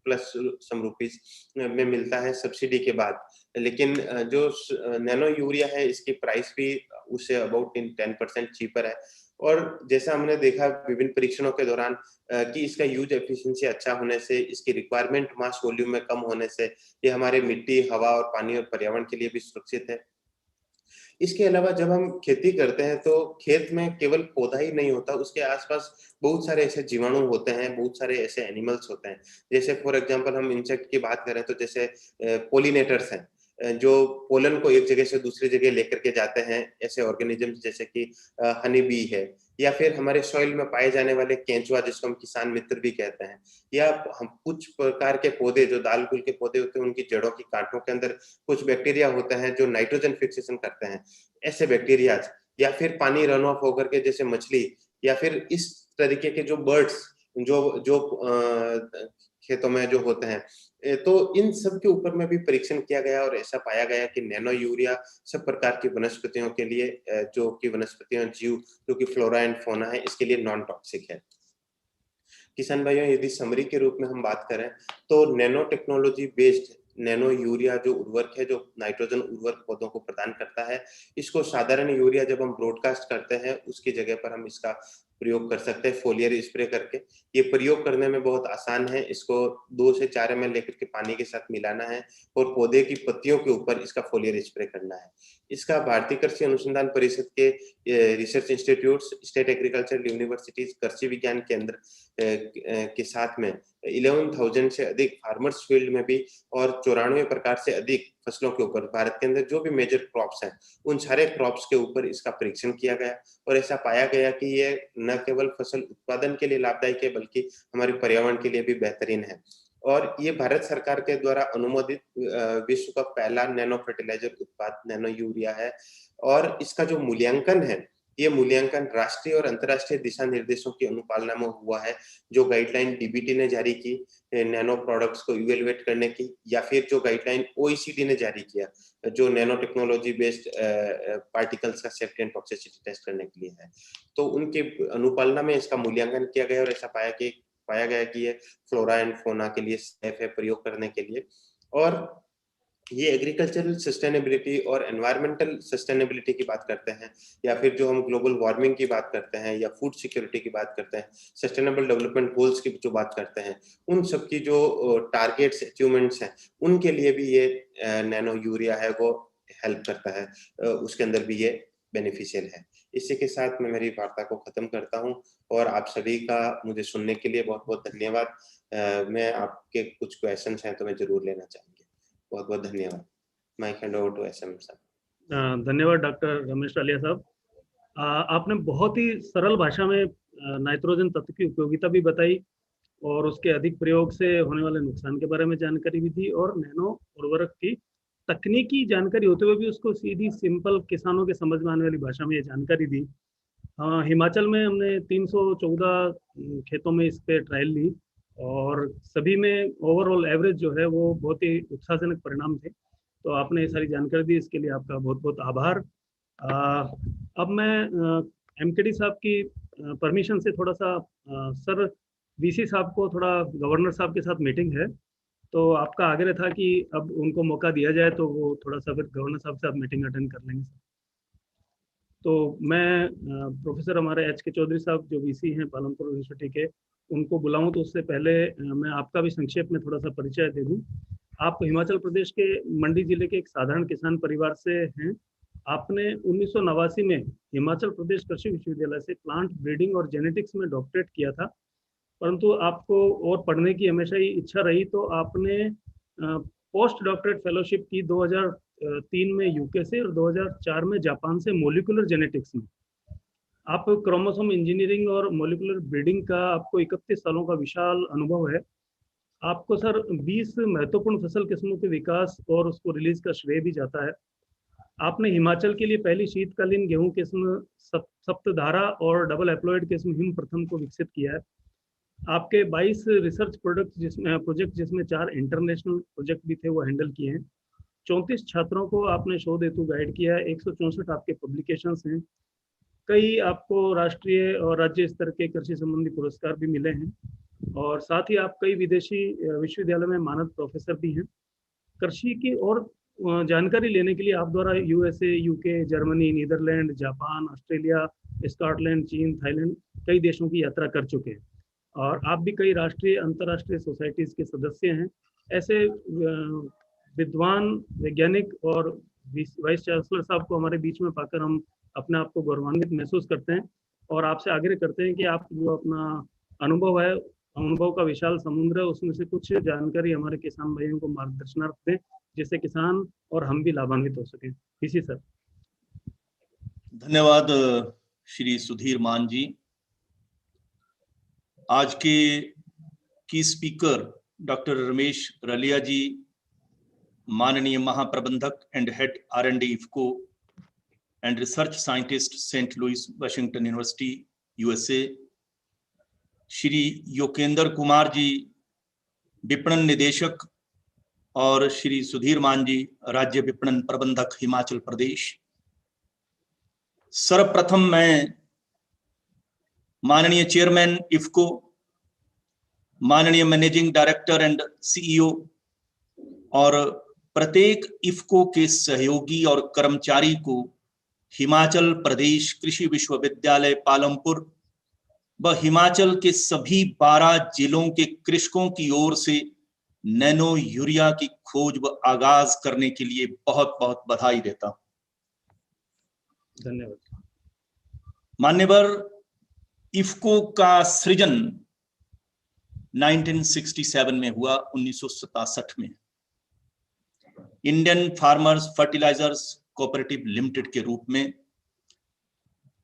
plus some rupees में मिलता है सब्सिडी के बाद। लेकिन जो नैनो यूरिया है इसकी प्राइस भी उससे अबाउट 10% चीपर है। और जैसा हमने देखा विभिन्न परीक्षणों के दौरान कि इसका यूज एफिशिएंसी अच्छा होने से, इसकी रिक्वायरमेंट मास वॉल्यूम में कम होने से ये हमारे मिट्टी, हवा और पानी और पर्यावरण के लिए भी सुरक्षित है। इसके अलावा जब हम खेती करते हैं तो खेत में केवल पौधा ही नहीं होता, उसके आसपास बहुत सारे ऐसे जीवाणु होते हैं, बहुत सारे ऐसे एनिमल्स होते हैं। जैसे फॉर एग्जांपल हम इंसेक्ट की बात करें तो जैसे पोलिनेटर्स हैं, जो पोलन को एक जगह से दूसरी जगह लेकर के जाते हैं, ऐसे ऑर्गेनिजम्स जैसे कि हनी बी है, या फिर हमारे सॉइल में पाए जाने वाले केंचुआ जिसको हम किसान मित्र भी कहते हैं, या हम कुछ प्रकार के पौधे जो दाल कुल के पौधे होते हैं उनकी जड़ों की कांटों के अंदर कुछ बैक्टीरिया होते हैं जो नाइट्रोजन फिक्सेशन करते हैं, ऐसे बैक्टीरिया, या फिर पानी रन ऑफ होकर के जैसे मछली, या फिर इस तरीके के जो बर्ड्स जो जो खेतों में जो होते हैं, तो इन सब के ऊपर में भी परीक्षण किया गया और ऐसा पाया गया कि नैनो यूरिया सब प्रकार की वनस्पतियों के लिए, जो कि वनस्पतियां जीव जो कि फ्लोरा एंड फौना है, इसके लिए नॉन टॉक्सिक है। किसान भाइयों, यदि समरी के रूप में हम बात करें तो nano technology based nano urea जो उर्वरक है, जो नाइट्रोजन उर्वरक पौधों को प्रदान करता है, इसको साधारण यूरिया जब हम ब्रॉडकास्ट करते हैं उसकी जगह पर हम इसका प्रयोग कर सकते हैं फोलियर स्प्रे करके। ये प्रयोग करने में बहुत आसान है। इसको 2 से 4 ml लेकर के पानी के साथ मिलाना है और पौधे की पत्तियों के ऊपर इसका फोलियर स्प्रे करना है। इसका भारतीय कृषि अनुसंधान परिषद के research institutes, state agricultural universities, कृषि विज्ञान केंद्र के साथ में 11,000 से अधिक फार्मर्स फील्ड में भी और 94 प्रकार से अधिक फसलों के ऊपर भारत के अंदर जो भी मेजर क्रॉप्स हैं उन सारे क्रॉप्स के ऊपर इसका परीक्षण किया गया और ऐसा पाया गया कि ये न केवल फसल उत्पादन के लिए लाभदायक है बल्कि हमारे पर्यावरण के लिए भी बेहतरीन है। और ये भारत सरकार के द्वारा अनुमोदित विश्व का पहला नैनो फर्टिलाइजर उत्पाद नैनो यूरिया है। और इसका जो मूल्यांकन है, ये मूल्यांकन राष्ट्रीय और अंतर्राष्ट्रीय दिशा निर्देशों की अनुपालना में हुआ है, जो गाइडलाइन डीबीटी ने जारी की नैनो प्रोडक्ट्स को इवेलुएट करने की, या फिर जो गाइडलाइन ओईसीडी ने जारी किया जो नैनो टेक्नोलॉजी बेस्ड पार्टिकल्स का सेफ्टी एंड टॉक्सिसिटी टेस्ट करने के लिए है। तो उनके अनुपालना में इसका मूल्यांकन किया गया और ऐसा पाया गया कि ये फ्लोरा एंड फौना के लिए सेफ है प्रयोग करने के लिए। और ये एग्रीकल्चरल सस्टेनेबिलिटी और एनवायरमेंटल सस्टेनेबिलिटी की बात करते हैं, या फिर जो हम ग्लोबल वार्मिंग की बात करते हैं, या फूड सिक्योरिटी की बात करते हैं, सस्टेनेबल डेवलपमेंट गोल्स की जो बात करते हैं, उन सब की जो टारगेट्स अचीवमेंट्स हैं उनके लिए भी ये नैनो यूरिया है वो हेल्प करता है, उसके अंदर भी ये बेनिफिशियल है। इसी के साथ मैं मेरी वार्ता को खत्म करता हूं और आप सभी का मुझे सुनने के लिए बहुत बहुत धन्यवाद। मैं आपके कुछ क्वेश्चंस हैं तो मैं जरूर लेना चाहूंगी। बहुत बहुत धन्यवाद। Mike hand over to SM साहब। धन्यवाद डॉक्टर रमेश टालिया साहब। आपने बहुत ही सरल भाषा में नाइट्रोजन तत्व की उपयोगिता भी बताई और उसके अधिक प्रयोग से होने वाले नुकसान के बारे में जानकारी भी दी, और नैनो उर्वरक की तकनीकी जानकारी होते हुए भी उसको सीधी सिंपल किसानों के समझ में आने वाली भाषा में ये जानकारी दी। हिमाचल में हमने 314 खेतों में इस पे ट्रायल ली और सभी में ओवरऑल एवरेज जो है वो बहुत ही उत्साहजनक परिणाम थे। तो आपने ये सारी जानकारी दी, इसके लिए आपका बहुत बहुत आभार। अब मैं एमकेडी साहब की परमिशन से थोड़ा सा सर वीसी साहब को, थोड़ा गवर्नर साहब के साथ मीटिंग है, तो आपका आग्रह था कि अब उनको मौका दिया जाए, तो वो थोड़ा सा फिर गवर्नर साहब से आप मीटिंग अटेंड कर लेंगे। तो मैं प्रोफेसर हमारे एच.के. चौधरी साहब जो वीसी हैं पालमपुर यूनिवर्सिटी के, उनको बुलाऊं तो उससे पहले मैं आपका भी संक्षेप में थोड़ा सा परिचय दे दूं। आप हिमाचल प्रदेश के मंडी जिले के एक साधारण किसान परिवार से हैं। आपने 1989 में हिमाचल प्रदेश कृषि विश्वविद्यालय से प्लांट ब्रीडिंग और जेनेटिक्स में डॉक्टरेट किया था, परंतु आपको और पढ़ने की हमेशा ही इच्छा रही, तो आपने पोस्ट डॉक्टरेट फेलोशिप की 2003 में यूके से और 2004 में जापान से मॉलिक्यूलर जेनेटिक्स में। आप क्रोमोसोम इंजीनियरिंग और मॉलिक्यूलर ब्रीडिंग का आपको 31 सालों का विशाल अनुभव है। आपको सर 20 महत्वपूर्ण फसल किस्मों के विकास और उसको रिलीज का श्रेय भी जाता है। आपने हिमाचल के लिए पहली शीतकालीन गेहूं किस्म सप्तधारा और डबल एप्लॉयड किस्म हिम प्रथम को विकसित किया है। आपके 22 रिसर्च प्रोजेक्ट जिसमें 4 इंटरनेशनल प्रोजेक्ट भी थे वो हैंडल किए हैं। 34 छात्रों को आपने शोध हेतु गाइड किया है, 164 आपके पब्लिकेशंस हैं, कई आपको राष्ट्रीय और राज्य स्तर के कृषि संबंधी पुरस्कार भी मिले हैं, और साथ ही आप कई विदेशी विश्वविद्यालय में मानद प्रोफेसर भी हैं। कृषि की और जानकारी लेने के लिए आप द्वारा USA, UK, Germany, Netherland, Japan, Australia, Scotland, चीन, थाईलैंड कई देशों की यात्रा कर चुके हैं, और आप भी कई राष्ट्रीय अंतर्राष्ट्रीय सोसाइटीज के सदस्य हैं। ऐसे विद्वान, वैज्ञानिक और वाइस चांसलर साहब को हमारे बीच में पाकर हम अपने आप को गौरवान्वित महसूस करते हैं, और आपसे आग्रह करते हैं कि आप जो अपना अनुभव है, अनुभव का विशाल समुद्र है, उसमें से कुछ जानकारी हमारे किसान भाइयों को मार्गदर्शनार्थ दें, जिससे किसान और हम भी लाभान्वित हो सकें। PC sir. धन्यवाद श्री सुधीर मान जी। आज के की स्पीकर डॉक्टर रमेश रलिया जी, माननीय महाप्रबंधक and head R&D IFFCO and research scientist, Saint Louis Washington University, USA, Shri Yogendra Kumar ji, विपणन निदेशक, और श्री सुधीर मान जी, राज्य विपणन प्रबंधक, हिमाचल प्रदेश। सर्वप्रथम मैं माननीय चेयरमैन इफ्को, माननीय मैनेजिंग डायरेक्टर एंड CEO और प्रत्येक इफ्को के सहयोगी और कर्मचारी को हिमाचल प्रदेश कृषि विश्वविद्यालय पालमपुर व हिमाचल के सभी 12 जिलों के कृषकों की ओर से नैनो यूरिया की खोज व आगाज करने के लिए बहुत बहुत बधाई देता हूं। धन्यवाद। मान्यवर, इफ्को का सृजन 1967 में हुआ, 1967 में Indian farmers fertilisers cooperative limited के रूप में।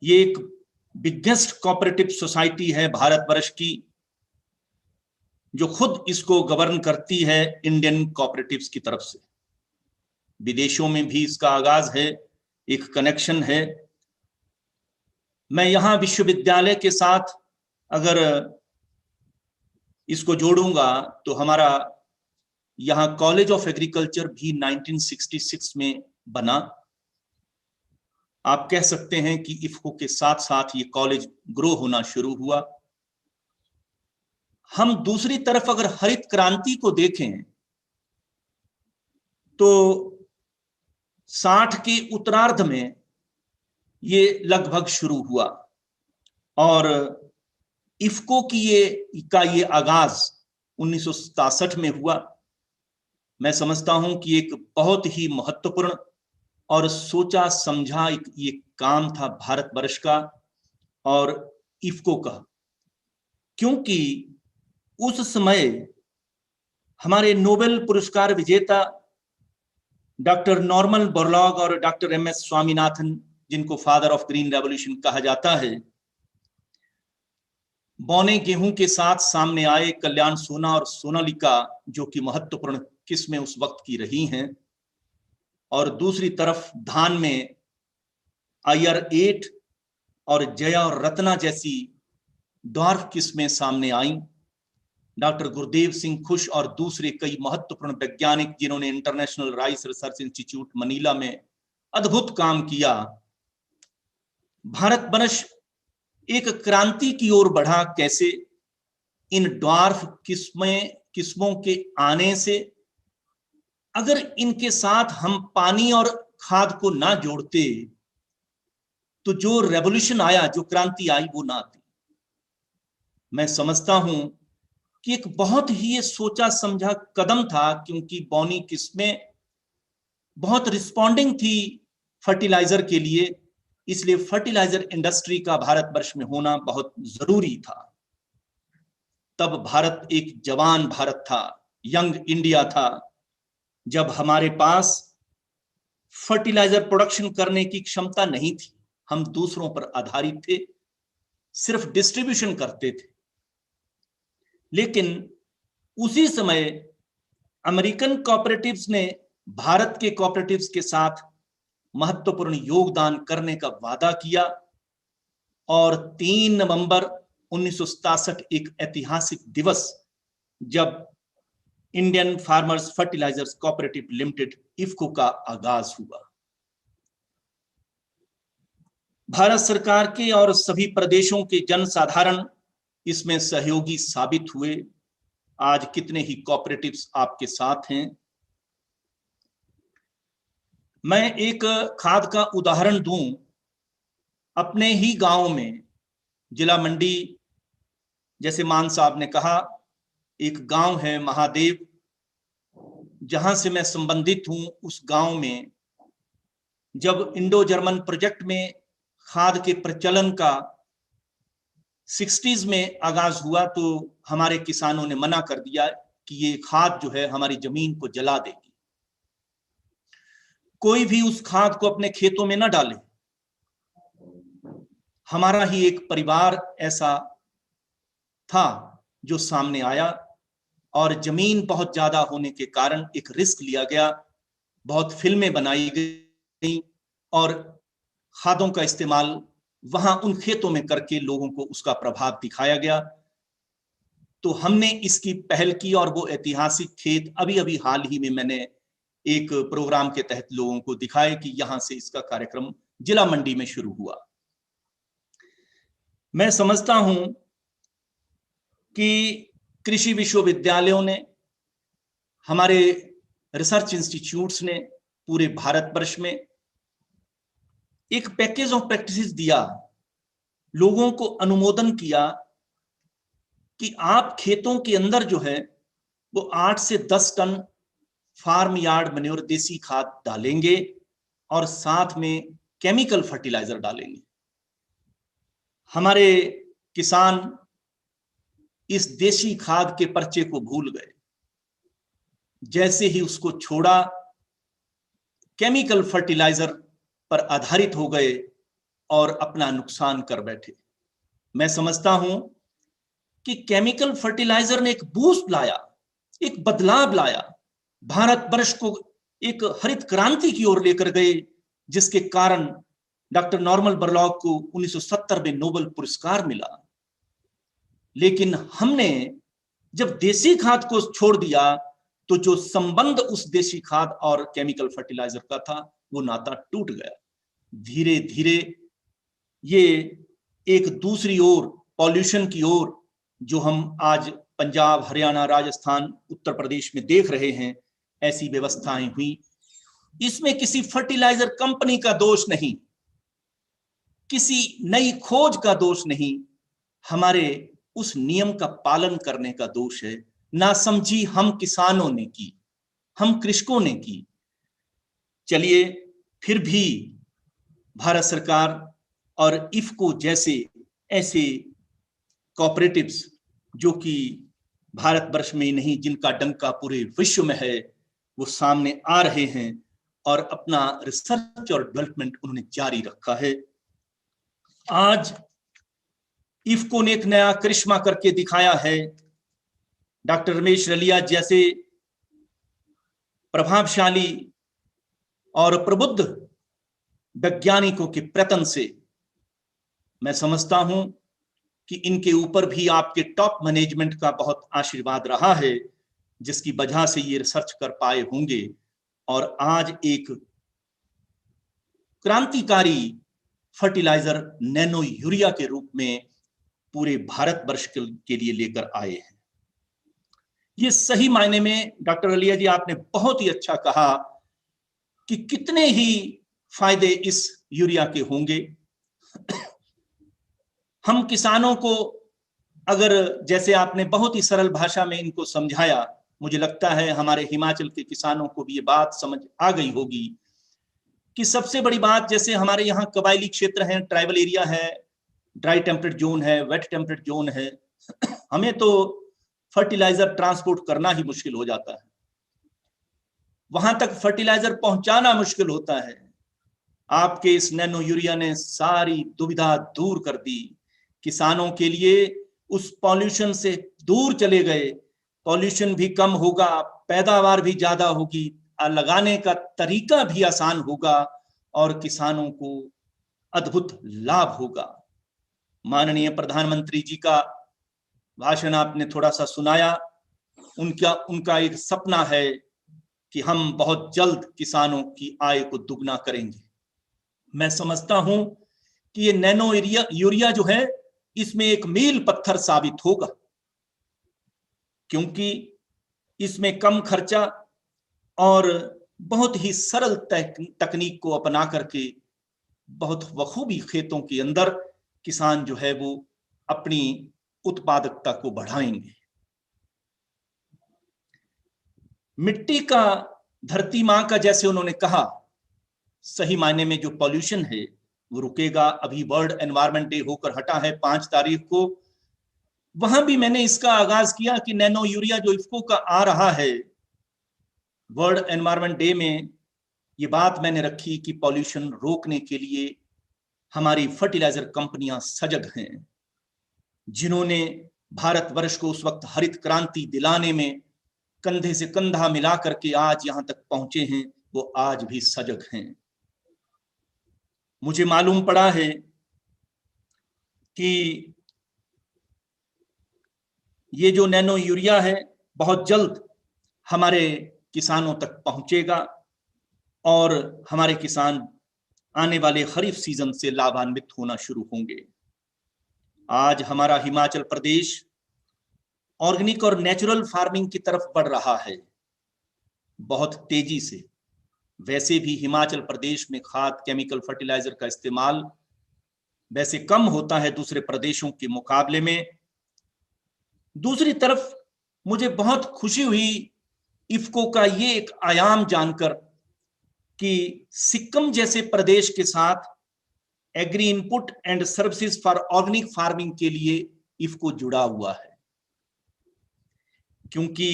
ये एक बिगेस्ट कोऑपरेटिव सोसाइटी है भारतवर्ष की, जो खुद इसको गवर्न करती है इंडियन कोऑपरेटिव्स की तरफ से। विदेशों में भी इसका आगाज है, एक कनेक्शन है। मैं यहां विश्वविद्यालय के साथ अगर इसको जोड़ूंगा तो हमारा यहां कॉलेज ऑफ एग्रीकल्चर भी 1966 में बना। आप कह सकते हैं कि इफ्को के साथ साथ ये कॉलेज ग्रो होना शुरू हुआ। हम दूसरी तरफ अगर हरित क्रांति को देखें तो 60 के उत्तरार्ध में ये लगभग शुरू हुआ, और इफ्को की ये आगाज 1967 में हुआ। मैं समझता हूं कि एक बहुत ही महत्वपूर्ण और सोचा समझा ये काम था भारतवर्ष का और इफ्को का, क्योंकि उस समय हमारे नोबेल पुरस्कार विजेता डॉक्टर नॉर्मन बोरलॉग और डॉक्टर MS स्वामीनाथन, जिनको फादर ऑफ ग्रीन रेवोल्यूशन कहा जाता है, बौने गेहूं के साथ सामने आए। कल्याण सोना और सोनालिका जो कि महत्वपूर्ण किस्में उस वक्त की रही हैं, और दूसरी तरफ धान में IR 8 और जया और रत्ना जैसी ड्वार्फ किस्में सामने आईं। डॉक्टर गुरदेव सिंह खुश और दूसरे कई महत्वपूर्ण वैज्ञानिक, जिन्होंने international rice research institute Manila में अद्भुत काम किया। भारतवर्ष एक क्रांति की ओर बढ़ा। कैसे? इन ड्वार्फ किस्मों के आने से, अगर इनके साथ हम पानी और खाद को ना जोड़ते तो जो रेवोल्यूशन आया, जो क्रांति आई, वो ना आती। मैं समझता हूं कि एक बहुत ही ये सोचा समझा कदम था, क्योंकि बौनी किस्में बहुत रिस्पॉन्डिंग थी फर्टिलाइजर के लिए, इसलिए फर्टिलाइजर इंडस्ट्री का भारतवर्ष में होना बहुत जरूरी था। तब भारत एक जवान भारत था, यंग इंडिया था, जब हमारे पास फर्टिलाइजर प्रोडक्शन करने की क्षमता नहीं थी। हम दूसरों पर आधारित थे, सिर्फ डिस्ट्रीब्यूशन करते थे। लेकिन उसी समय अमेरिकन कोऑपरेटिव्स ने भारत के कोऑपरेटिव्स के साथ महत्वपूर्ण योगदान करने का वादा किया, और 3 नवंबर 1967 एक ऐतिहासिक दिवस, जब Indian farmers fertilisers cooperative limited IFFCO का आगाज हुआ। भारत सरकार के और सभी प्रदेशों के जनसाधारण इसमें सहयोगी साबित हुए। आज कितने ही कोऑपरेटिव्स आपके साथ हैं। मैं एक खाद का उदाहरण दूं। अपने ही गांव में जिला मंडी, जैसे मान साहब ने कहा, एक गांव है महादेव, जहां से मैं संबंधित हूं। उस गांव में जब इंडो जर्मन प्रोजेक्ट में खाद के प्रचलन का 60s में आगाज हुआ तो हमारे किसानों ने मना कर दिया कि ये खाद जो है हमारी जमीन को जला देगी। कोई भी उस खाद को अपने खेतों में न डाले। हमारा ही एक परिवार ऐसा था जो सामने आया और जमीन बहुत ज्यादा होने के कारण एक रिस्क लिया गया। बहुत फिल्में बनाई गई और खादों का इस्तेमाल वहां उन खेतों में करके लोगों को उसका प्रभाव दिखाया गया। तो हमने इसकी पहल की और वो ऐतिहासिक खेत अभी अभी हाल ही में मैंने एक प्रोग्राम के तहत लोगों को दिखाए कि यहां से इसका कार्यक्रम जिला मंडी में शुरू हुआ। मैं समझता हूं कि कृषि विश्वविद्यालयों ने, हमारे रिसर्च इंस्टीट्यूट्स ने पूरे भारतवर्ष में एक पैकेज ऑफ प्रैक्टिसेस दिया, लोगों को अनुमोदन किया कि आप खेतों के अंदर जो है वो 8 से 10 टन फार्म यार्ड मैन्योर देसी खाद डालेंगे और साथ में केमिकल फर्टिलाइजर डालेंगे। हमारे किसान इस देसी खाद के पर्चे को भूल गए। जैसे ही उसको छोड़ा, केमिकल फर्टिलाइजर पर आधारित हो गए और अपना नुकसान कर बैठे। मैं समझता हूं कि केमिकल फर्टिलाइजर ने एक बूस्ट लाया, एक बदलाव लाया, भारतवर्ष को एक हरित क्रांति की ओर लेकर गए, जिसके कारण डॉक्टर नॉर्मन बोरलॉग को 1970 में नोबेल पुरस्कार मिला। लेकिन हमने जब देसी खाद को छोड़ दिया तो जो संबंध उस देसी खाद और केमिकल फर्टिलाइजर का था वो नाता टूट गया। धीरे धीरे ये एक दूसरी ओर, पॉल्यूशन की ओर, जो हम आज पंजाब, हरियाणा, राजस्थान, उत्तर प्रदेश में देख रहे हैं, ऐसी व्यवस्थाएं हुई। इसमें किसी फर्टिलाइजर कंपनी का दोष नहीं, किसी नई खोज का दोष नहीं, हमारे उस नियम का पालन करने का दोष है। नासमझी हम किसानों ने की, हम कृषकों ने की। चलिए, फिर भी भारत सरकार और इफ्को जैसे ऐसे कोऑपरेटिव्स जो कि भारतवर्ष में ही नहीं, जिनका डंका पूरे विश्व में है, वो सामने आ रहे हैं और अपना रिसर्च और डेवलपमेंट उन्होंने जारी रखा है। आज इफ्को ने एक नया करिश्मा करके दिखाया है। डॉक्टर रमेश रलिया जैसे प्रभावशाली और प्रबुद्ध वैज्ञानिकों के प्रयत्न से मैं समझता हूं कि इनके ऊपर भी आपके टॉप मैनेजमेंट का बहुत आशीर्वाद रहा है, जिसकी वजह से ये रिसर्च कर पाए होंगे और आज एक क्रांतिकारी फर्टिलाइजर नैनो यूरिया के रूप में पूरे भारतवर्ष के लिए लेकर आए हैं। ये सही मायने में डॉक्टर रलिया जी, आपने बहुत ही अच्छा कहा कि कितने ही फायदे इस यूरिया के होंगे। हम किसानों को अगर, जैसे आपने बहुत ही सरल भाषा में इनको समझाया, मुझे लगता है हमारे हिमाचल के किसानों को भी ये बात समझ आ गई होगी कि सबसे बड़ी बात, जैसे हमारे यहाँ कबायली क्षेत्र हैं, ट्राइबल एरिया है, ड्राई टेम्परेट जोन है, वेट टेम्परेट जोन है, हमें तो फर्टिलाइजर ट्रांसपोर्ट करना ही मुश्किल हो जाता है, वहां तक फर्टिलाइजर पहुंचाना मुश्किल होता है। आपके इस नैनो यूरिया ने सारी दुविधा दूर कर दी। किसानों के लिए उस पॉल्यूशन से दूर चले गए, पॉल्यूशन भी कम होगा, पैदावार भी ज्यादा होगी, लगाने का तरीका भी आसान होगा और किसानों को अद्भुत लाभ होगा। माननीय प्रधानमंत्री जी का भाषण आपने थोड़ा सा सुनाया। उनका एक सपना है कि हम बहुत जल्द किसानों की आय को दुगना करेंगे। मैं समझता हूं कि ये नैनो यूरिया जो है इसमें एक मील पत्थर साबित होगा, क्योंकि इसमें कम खर्चा और बहुत ही सरल तकनीक को अपना करके बहुत बखूबी खेतों के अंदर किसान जो है वो अपनी उत्पादकता को बढ़ाएंगे। मिट्टी का, धरती मां का, जैसे उन्होंने कहा, सही मायने में जो पॉल्यूशन है वो रुकेगा। अभी वर्ल्ड एनवायरनमेंट डे होकर हटा है 5 तारीख को, वहां भी मैंने इसका आगाज किया कि नैनो यूरिया जो इफ्को का आ रहा है, वर्ल्ड एनवायरनमेंट डे में ये बात मैंने रखी कि पॉल्यूशन रोकने के लिए हमारी फर्टिलाइजर कंपनियां सजग हैं, जिन्होंने भारतवर्ष को उस वक्त हरित क्रांति दिलाने में कंधे से कंधा मिला करके आज यहां तक पहुंचे हैं, वो आज भी सजग हैं। मुझे मालूम पड़ा है कि ये जो नैनो यूरिया है बहुत जल्द हमारे किसानों तक पहुंचेगा और हमारे किसान आने वाले खरीफ सीजन से लाभान्वित होना शुरू होंगे। आज हमारा हिमाचल प्रदेश ऑर्गेनिक और नेचुरल फार्मिंग की तरफ बढ़ रहा है बहुत तेजी से। वैसे भी हिमाचल प्रदेश में खाद, केमिकल फर्टिलाइजर का इस्तेमाल वैसे कम होता है दूसरे प्रदेशों के मुकाबले में। दूसरी तरफ मुझे बहुत खुशी हुई इफ्को का ये एक आयाम जानकर कि सिक्किम जैसे प्रदेश के साथ agri input and services for organic farming के लिए इफ्को जुड़ा हुआ है, क्योंकि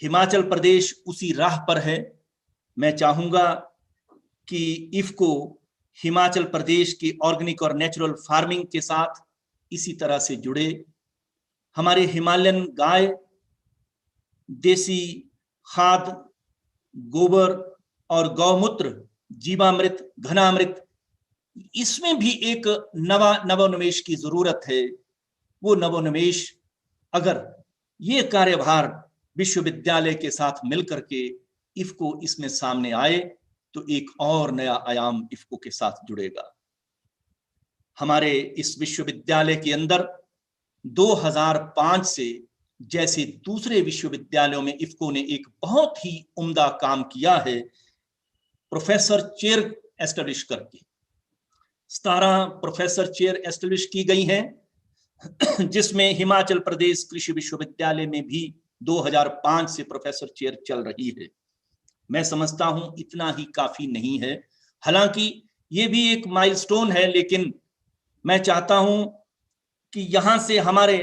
हिमाचल प्रदेश उसी राह पर है। मैं चाहूंगा कि इफ्को हिमाचल प्रदेश की ऑर्गेनिक और नेचुरल फार्मिंग के साथ इसी तरह से जुड़े। हमारे हिमालयन गाय, देसी खाद, गोबर और गौमूत्र, जीवामृत, घनामृत, इसमें भी एक नवोन्मेष की जरूरत है। वो नवोन्मेष, अगर ये कार्यभार विश्वविद्यालय के साथ मिलकर के इफ्को इसमें सामने आए तो एक और नया आयाम इफ्को के साथ जुड़ेगा। हमारे इस विश्वविद्यालय के अंदर 2005 से जैसे दूसरे विश्वविद्यालयों में इफ्को ने एक बहुत ही उम्दा काम किया है, प्रोफेसर चेयर एस्टेब्लिश करके 17 प्रोफेसर चेयर एस्टेब्लिश की गई हैं, जिसमें हिमाचल प्रदेश कृषि विश्वविद्यालय में भी 2005 से प्रोफेसर चेयर चल रही है। मैं समझता हूं इतना ही काफी नहीं है, हालांकि ये भी एक माइलस्टोन है, लेकिन मैं चाहता हूं कि यहां से हमारे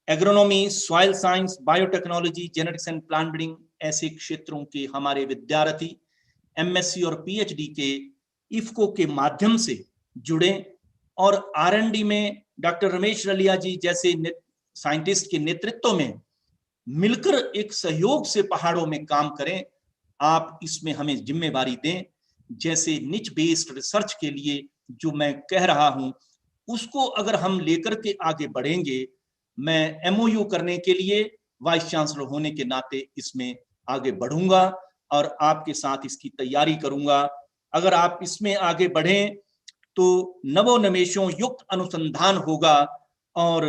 agronomy, soil science, biotechnology, genetics and plant breeding ऐसे क्षेत्रों के हमारे विद्यार्थी एमएससी और पीएचडी के इफ्को के माध्यम से जुड़े और R&D में डॉक्टर रमेश रलिया जी जैसे साइंटिस्ट के नेतृत्व में मिलकर एक सहयोग से पहाड़ों में काम करें। आप इसमें हमें जिम्मेवारी दें। जैसे निच बेस्ड रिसर्च के लिए जो मैं कह रहा हूं, उसको अगर हम लेकर के आगे बढ़ेंगे, मैं MOU करने के लिए वाइस चांसलर होने के नाते इसमें आगे बढ़ूंगा और आपके साथ इसकी तैयारी करूंगा। अगर आप इसमें आगे बढ़ें तो नवोन्मेषों युक्त अनुसंधान होगा और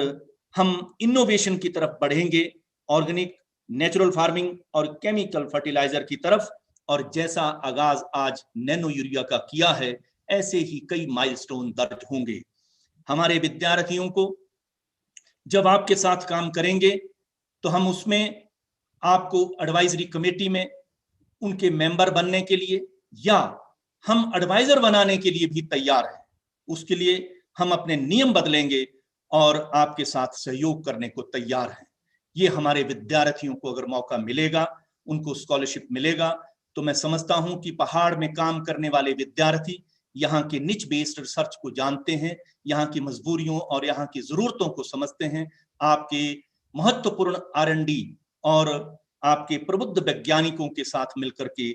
हम इनोवेशन की तरफ बढ़ेंगे, ऑर्गेनिक, नेचुरल फार्मिंग और केमिकल फर्टिलाइजर की तरफ। और जैसा आगाज आज नैनो यूरिया का किया है, ऐसे ही कई माइलस्टोन दर्ज होंगे। हमारे विद्यार्थियों को जब आपके साथ काम करेंगे तो हम उसमें आपको एडवाइजरी कमेटी में उनके मेंबर बनने के लिए या हम एडवाइजर बनाने के लिए भी तैयार हैं। उसके लिए हम अपने नियम बदलेंगे और आपके साथ सहयोग करने को तैयार हैं। ये हमारे विद्यार्थियों को अगर मौका मिलेगा, उनको स्कॉलरशिप मिलेगा, तो मैं समझता हूं कि पहाड़ में काम करने वाले विद्यार्थी यहाँ के निच बेस्ड रिसर्च को जानते हैं, यहाँ की मजबूरियों और यहाँ की जरूरतों को समझते हैं। आपके महत्वपूर्ण R&D और आपके प्रबुद्ध वैज्ञानिकों के साथ मिलकर के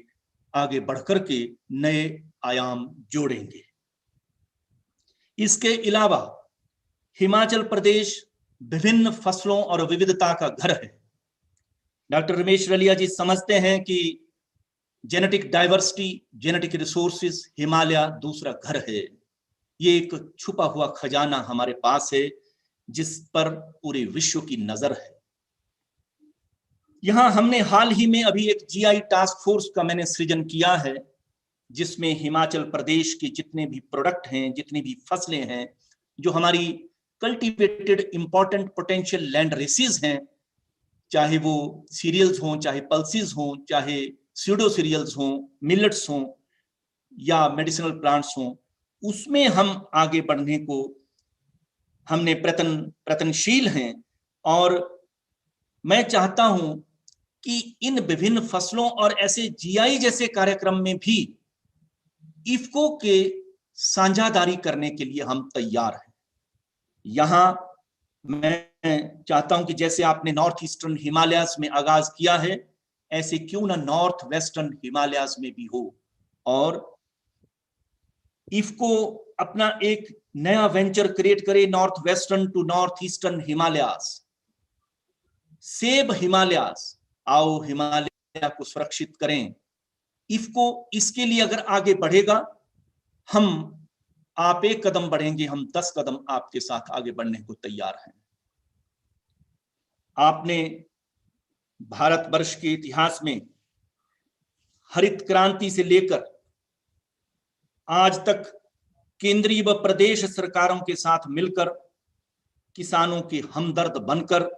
आगे बढ़कर के नए आयाम जोड़ेंगे। इसके अलावा हिमाचल प्रदेश विभिन्न फसलों और विविधता का घर है। डॉक्टर रमेश रलिया जी समझते हैं कि genetic diversity, genetic resources, Himalaya दूसरा घर है। ये एक छुपा हुआ खजाना हमारे पास है जिस पर पूरे विश्व की नजर है। यहां हमने हाल ही में अभी एक जीआई टास्क फोर्स का मैंने सृजन किया है, जिसमें हिमाचल प्रदेश के जितने भी प्रोडक्ट हैं, जितनी भी फसलें हैं, जो हमारी cultivated important potential land races हैं, चाहे वो सीरियल्स हों, चाहे पल्सेस हों, चाहे स्यूडो सीरियल्स हों, मिलेट्स हों या मेडिसिनल प्लांट्स हों, उसमें हम आगे बढ़ने को हमने प्रयत्नशील हैं। और मैं चाहता हूं कि इन विभिन्न फसलों और ऐसे जीआई जैसे कार्यक्रम में भी इफको के साझेदारी करने के लिए हम तैयार हैं। यहां मैं चाहता हूं कि जैसे आपने नॉर्थ ईस्टर्न हिमालयाज में आगाज किया है, ऐसे क्यों ना नॉर्थ वेस्टर्न हिमालयाज में भी हो, और इफको अपना एक नया वेंचर क्रिएट करे, north western to north eastern Himalayas, save Himalayas. आओ हिमालय को सुरक्षित करें। इफको इसके लिए अगर आगे बढ़ेगा, आप एक कदम बढ़ेंगे, हम 10 कदम आपके साथ आगे बढ़ने को तैयार हैं। आपने भारतवर्ष के इतिहास में हरित क्रांति से लेकर आज तक केंद्रीय व प्रदेश सरकारों के साथ मिलकर, किसानों के हमदर्द बनकर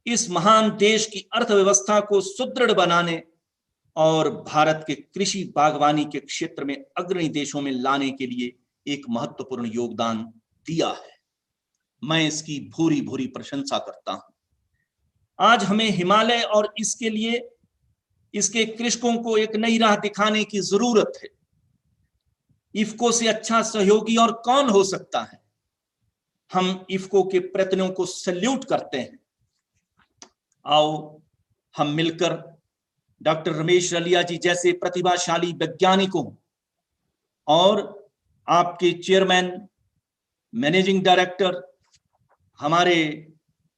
इस महान देश की अर्थव्यवस्था को सुदृढ़ बनाने और भारत के कृषि बागवानी के क्षेत्र में अग्रणी देशों में लाने के लिए एक महत्वपूर्ण योगदान दिया है। मैं इसकी भूरी भूरी प्रशंसा करता हूं। आज हमें हिमालय और इसके लिए इसके कृषकों को एक नई राह दिखाने की जरूरत है। इफको से अच्छा सहयोगी और कौन हो सकता है। हम इफको के प्रयत्नों को सैल्यूट करते हैं। आओ हम मिलकर डॉक्टर रमेश रलिया जी जैसे प्रतिभाशाली वैज्ञानिकों और आपके चेयरमैन, मैनेजिंग डायरेक्टर हमारे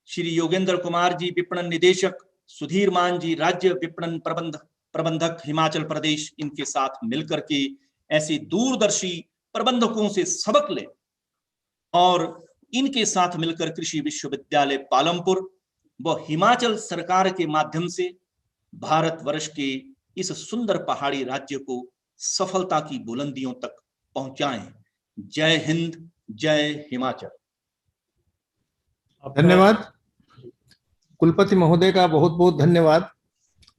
श्री योगेंद्र कुमार जी, विपणन निदेशक, सुधीर मान जी, राज्य विपणन प्रबंधक हिमाचल प्रदेश, इनके साथ मिलकर के ऐसे दूरदर्शी प्रबंधकों से सबक लें और इनके साथ मिलकर कृषि विश्वविद्यालय पालमपुर व हिमाचल सरकार के माध्यम से भारतवर्ष के इस सुंदर पहाड़ी राज्य को सफलता की बुलंदियों तक पहुंचाएं। जय हिंद, जय हिमाचल। धन्यवाद कुलपति महोदय का, बहुत बहुत धन्यवाद।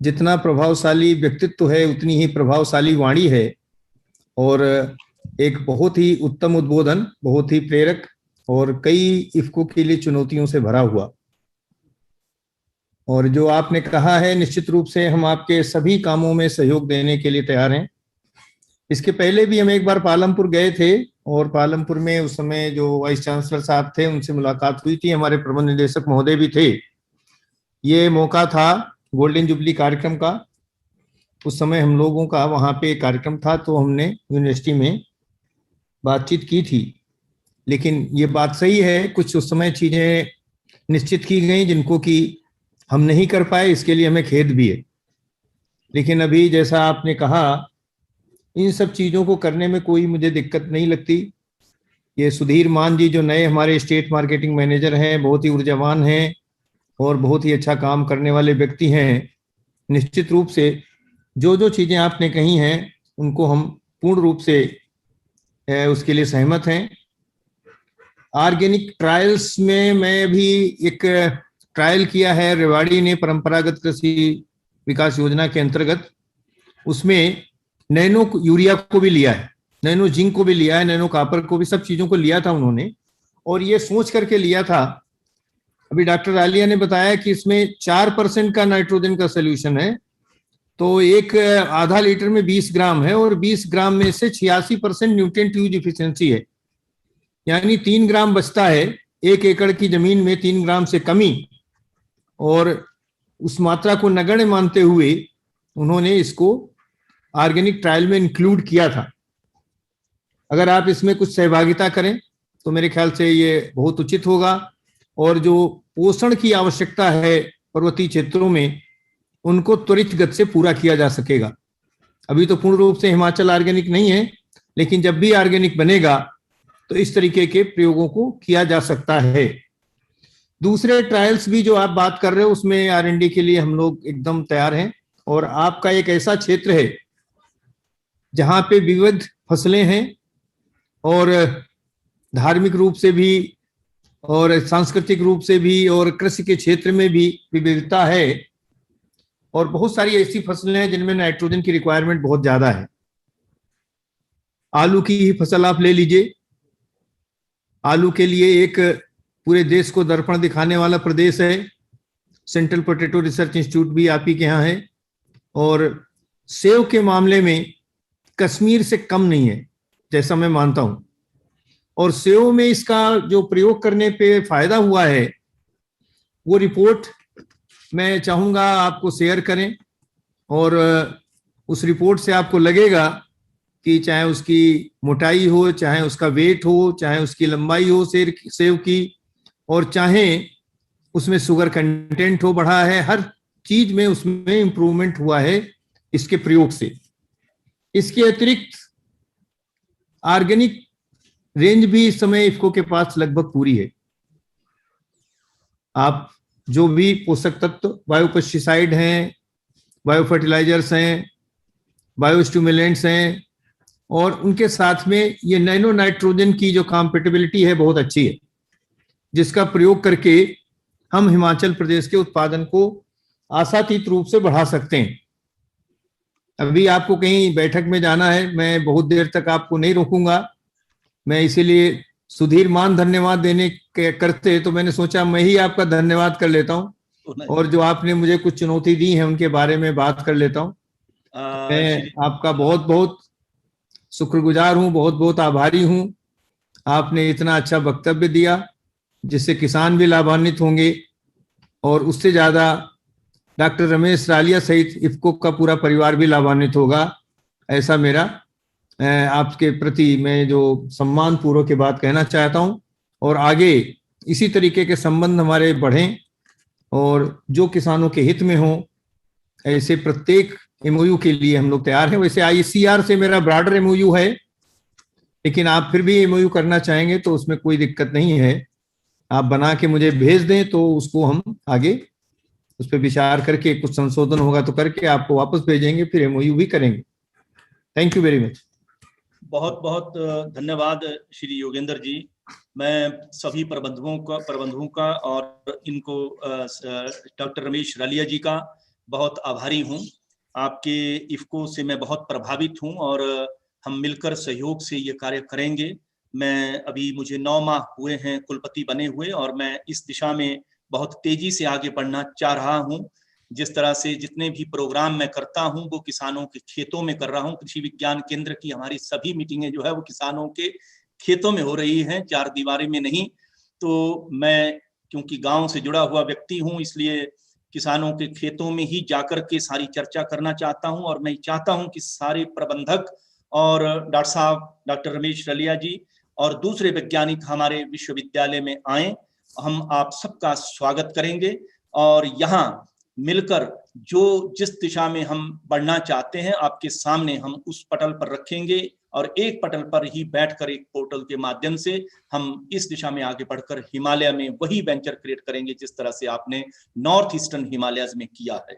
जितना प्रभावशाली व्यक्तित्व है उतनी ही प्रभावशाली वाणी है, और एक बहुत ही उत्तम उद्बोधन, बहुत ही प्रेरक और कई इफको के लिए चुनौतियों से भरा हुआ। और जो आपने कहा है, निश्चित रूप से हम आपके सभी कामों में सहयोग देने के लिए तैयार हैं। इसके पहले भी हम एक बार पालमपुर गए थे और पालमपुर में उस समय जो वाइस चांसलर साहब थे उनसे मुलाकात हुई थी, हमारे प्रबंध निदेशक महोदय भी थे। ये मौका था गोल्डन जुबली कार्यक्रम का। उस समय हम लोगों का वहाँ पे कार्यक्रम था, तो हमने यूनिवर्सिटी में बातचीत की थी। लेकिन ये बात सही है, कुछ उस समय चीजें निश्चित की गई जिनको कि हम नहीं कर पाए, इसके लिए हमें खेद भी है। लेकिन अभी जैसा आपने कहा, इन सब चीजों को करने में कोई मुझे दिक्कत नहीं लगती। ये सुधीर मान जी जो नए हमारे स्टेट मार्केटिंग मैनेजर हैं, बहुत ही ऊर्जावान हैं और बहुत ही अच्छा काम करने वाले व्यक्ति हैं। निश्चित रूप से जो जो चीजें आपने कही हैं उनको हम पूर्ण रूप से उसके लिए सहमत हैं। ऑर्गेनिक ट्रायल्स में मैं भी एक ट्रायल किया है रेवाड़ी ने परंपरागत कृषि विकास योजना के अंतर्गत। उसमें नैनो यूरिया को भी लिया है, नैनो जिंक को भी लिया है, नैनो कॉपर को भी, सब चीजों को लिया था उन्होंने। और ये सोच करके लिया था, अभी डॉक्टर आलिया ने बताया कि इसमें 4% का नाइट्रोजन का सोल्यूशन है, तो एक आधा लीटर में 20 ग्राम है और 20 ग्राम में से 86% न्यूट्रिएंट यूज इफिशिएंसी है, यानी 3 ग्राम बचता है 1 एकड़ की जमीन में, 3 ग्राम से कमी। और उस मात्रा को नगण्य मानते हुए उन्होंने इसको ऑर्गेनिक ट्रायल में इंक्लूड किया था। अगर आप इसमें कुछ सहभागिता करें तो मेरे ख्याल से ये बहुत उचित होगा। और जो पोषण की आवश्यकता है पर्वतीय क्षेत्रों में, उनको त्वरित गति से पूरा किया जा सकेगा। अभी तो पूर्ण रूप से हिमाचल ऑर्गेनिक नहीं है, लेकिन जब भी ऑर्गेनिक बनेगा तो इस तरीके के प्रयोगों को किया जा सकता है। दूसरे ट्रायल्स भी जो आप बात कर रहे हो उसमें R&D के लिए हम लोग एकदम तैयार हैं। और आपका एक ऐसा क्षेत्र है जहां पे विविध फसलें हैं और धार्मिक रूप से भी और सांस्कृतिक रूप से भी और कृषि के क्षेत्र में भी विविधता है, और बहुत सारी ऐसी फसलें हैं जिनमें नाइट्रोजन की रिक्वायरमेंट बहुत ज्यादा है। आलू की ही फसल आप ले लीजिए। आलू के लिए एक पूरे देश को दर्पण दिखाने वाला प्रदेश है। सेंट्रल पोटैटो रिसर्च इंस्टीट्यूट भी आप ही के यहाँ है। और सेव के मामले में कश्मीर से कम नहीं है, जैसा मैं मानता हूं। और सेव में इसका जो प्रयोग करने पे फायदा हुआ है, वो रिपोर्ट मैं चाहूंगा आपको शेयर करें। और उस रिपोर्ट से आपको लगेगा कि चाहे उसकी मोटाई हो, चाहे उसका वेट हो, चाहे उसकी लंबाई हो सेव की, और चाहे उसमें शुगर कंटेंट हो बढ़ा है, हर चीज में उसमें इंप्रूवमेंट हुआ है इसके प्रयोग से। इसके अतिरिक्त ऑर्गेनिक रेंज भी इस समय इफको के पास लगभग पूरी है। आप जो भी पोषक तत्व, बायो पेस्टिसाइड हैं, बायो फर्टिलाइजर्स हैं, बायो स्टिमुलेंट्स हैं, और उनके साथ में ये नैनो नाइट्रोजन की जो कॉम्पेटिबिलिटी है बहुत अच्छी है, जिसका प्रयोग करके हम हिमाचल प्रदेश के उत्पादन को आशातीत रूप से बढ़ा सकते हैं। अभी आपको कहीं बैठक में जाना है, मैं बहुत देर तक आपको नहीं रोकूंगा। मैं इसीलिए सुधीर मान धन्यवाद देने के करते तो मैंने सोचा मैं ही आपका धन्यवाद कर लेता हूं, और जो आपने मुझे कुछ चुनौती दी है उनके बारे में बात कर लेता हूं। मैं आपका बहुत बहुत शुक्रगुजार हूं, बहुत बहुत आभारी हूं। आपने इतना अच्छा वक्तव्य दिया जिससे किसान भी लाभान्वित होंगे, और उससे ज्यादा डॉक्टर रमेश रालिया सहित इफको का पूरा परिवार भी लाभान्वित होगा। ऐसा मेरा आपके प्रति मैं जो सम्मान पूर्वक की बात कहना चाहता हूं। और आगे इसी तरीके के संबंध हमारे बढ़ें, और जो किसानों के हित में हो, ऐसे प्रत्येक एमओयू के लिए हम लोग तैयार हैं। वैसे ICR से मेरा ब्रॉडर एमओयू है, लेकिन आप फिर भी एमओयू करना चाहेंगे तो उसमें कोई दिक्कत नहीं है। आप बना के मुझे भेज दें तो उसको हम आगे उस पर विचार करके कुछ संशोधन होगा तो करके आपको वापस भेजेंगे, फिर एमओयू भी करेंगे। Thank you very much. बहुत बहुत धन्यवाद श्री योगेंद्र जी। मैं सभी प्रबंधकों का और इनको डॉक्टर रमेश रालिया जी का बहुत आभारी हूं। आपके इफको से मैं बहुत प्रभावित हूं और हम मिलकर सहयोग से ये कार्य करेंगे। मैं अभी मुझे 9 माह हुए हैं कुलपति बने हुए, और मैं इस दिशा में बहुत तेजी से आगे बढ़ना चाह रहा हूं। जिस तरह से जितने भी प्रोग्राम मैं करता हूं वो किसानों के खेतों में कर रहा हूं। कृषि विज्ञान केंद्र की हमारी सभी मीटिंगें जो है वो किसानों के खेतों में हो रही हैं, चार दीवारी में नहीं। तो मैं क्योंकि गांव से जुड़ा हुआ व्यक्ति हूं, इसलिए किसानों के खेतों में ही जाकर के सारी चर्चा करना चाहता हूं। और मैं चाहता हूं कि सारे प्रबंधक और डॉक्टर साहब, डॉक्टर रमेश रालिया जी और दूसरे वैज्ञानिक हमारे विश्वविद्यालय में आए। हम आप सबका स्वागत करेंगे और यहाँ मिलकर जो जिस दिशा में हम बढ़ना चाहते हैं आपके सामने हम उस पटल पर रखेंगे, और एक पटल पर ही बैठकर एक पोर्टल के माध्यम से हम इस दिशा में आगे बढ़कर हिमालय में वही वेंचर क्रिएट करेंगे जिस तरह से आपने नॉर्थ ईस्टर्न हिमालयस में किया है।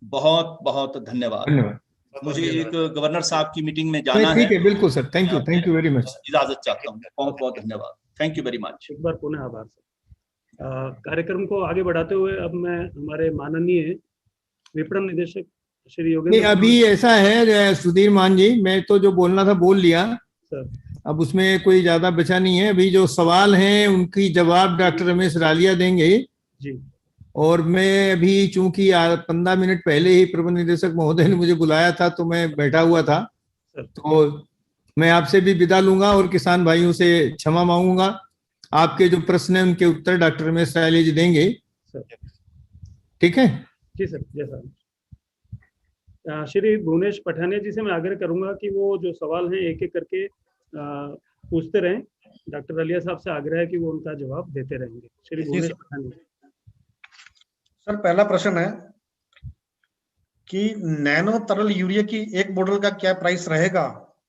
बहुत बहुत धन्यवाद। मुझे एक गवर्नर साहब की मीटिंग में जाना है। ठीक है, बिल्कुल sir. Thank you very much. इजाजत चाहता हूँ। बहुत बहुत धन्यवाद। Thank you very much. एक बार पुनः आभार सर। कार्यक्रम को आगे बढ़ाते हुए अब मैं हमारे माननीय विपणन निदेशक श्री योगेंद्र, अभी ऐसा है सुधीर मान जी, मैं तो जो बोलना था बोल लिया सर। अब उसमें कोई ज्यादा बचा नहीं है। अभी जो सवाल हैं उनकी जवाब डॉक्टर रमेश रालिया देंगे जी। और मैं अभी चूंकि 15 मिनट पहले ही प्रबंध निदेशक महोदय ने मुझे बुलाया था तो मैं बैठा हुआ था, तो मैं आपसे भी विदा लूंगा और किसान भाइयों से क्षमा मांगूंगा। आपके जो प्रश्न है उनके उत्तर डॉक्टर रमेश रालिया जी देंगे। ठीक है जी सर। जैसा श्री भुवनेश पठानिया जी से मैं आग्रह करूंगा कि वो जो सवाल हैं एक एक करके पूछते रहें। डॉक्टर रालिया साहब से आग्रह है कि वो उनका जवाब देते रहेंगे। श्री भुवनेश पठानिया। सर, पहला प्रश्न है, कि नैनो तरल यूरिया की एक बोतल का क्या प्राइस रहेगा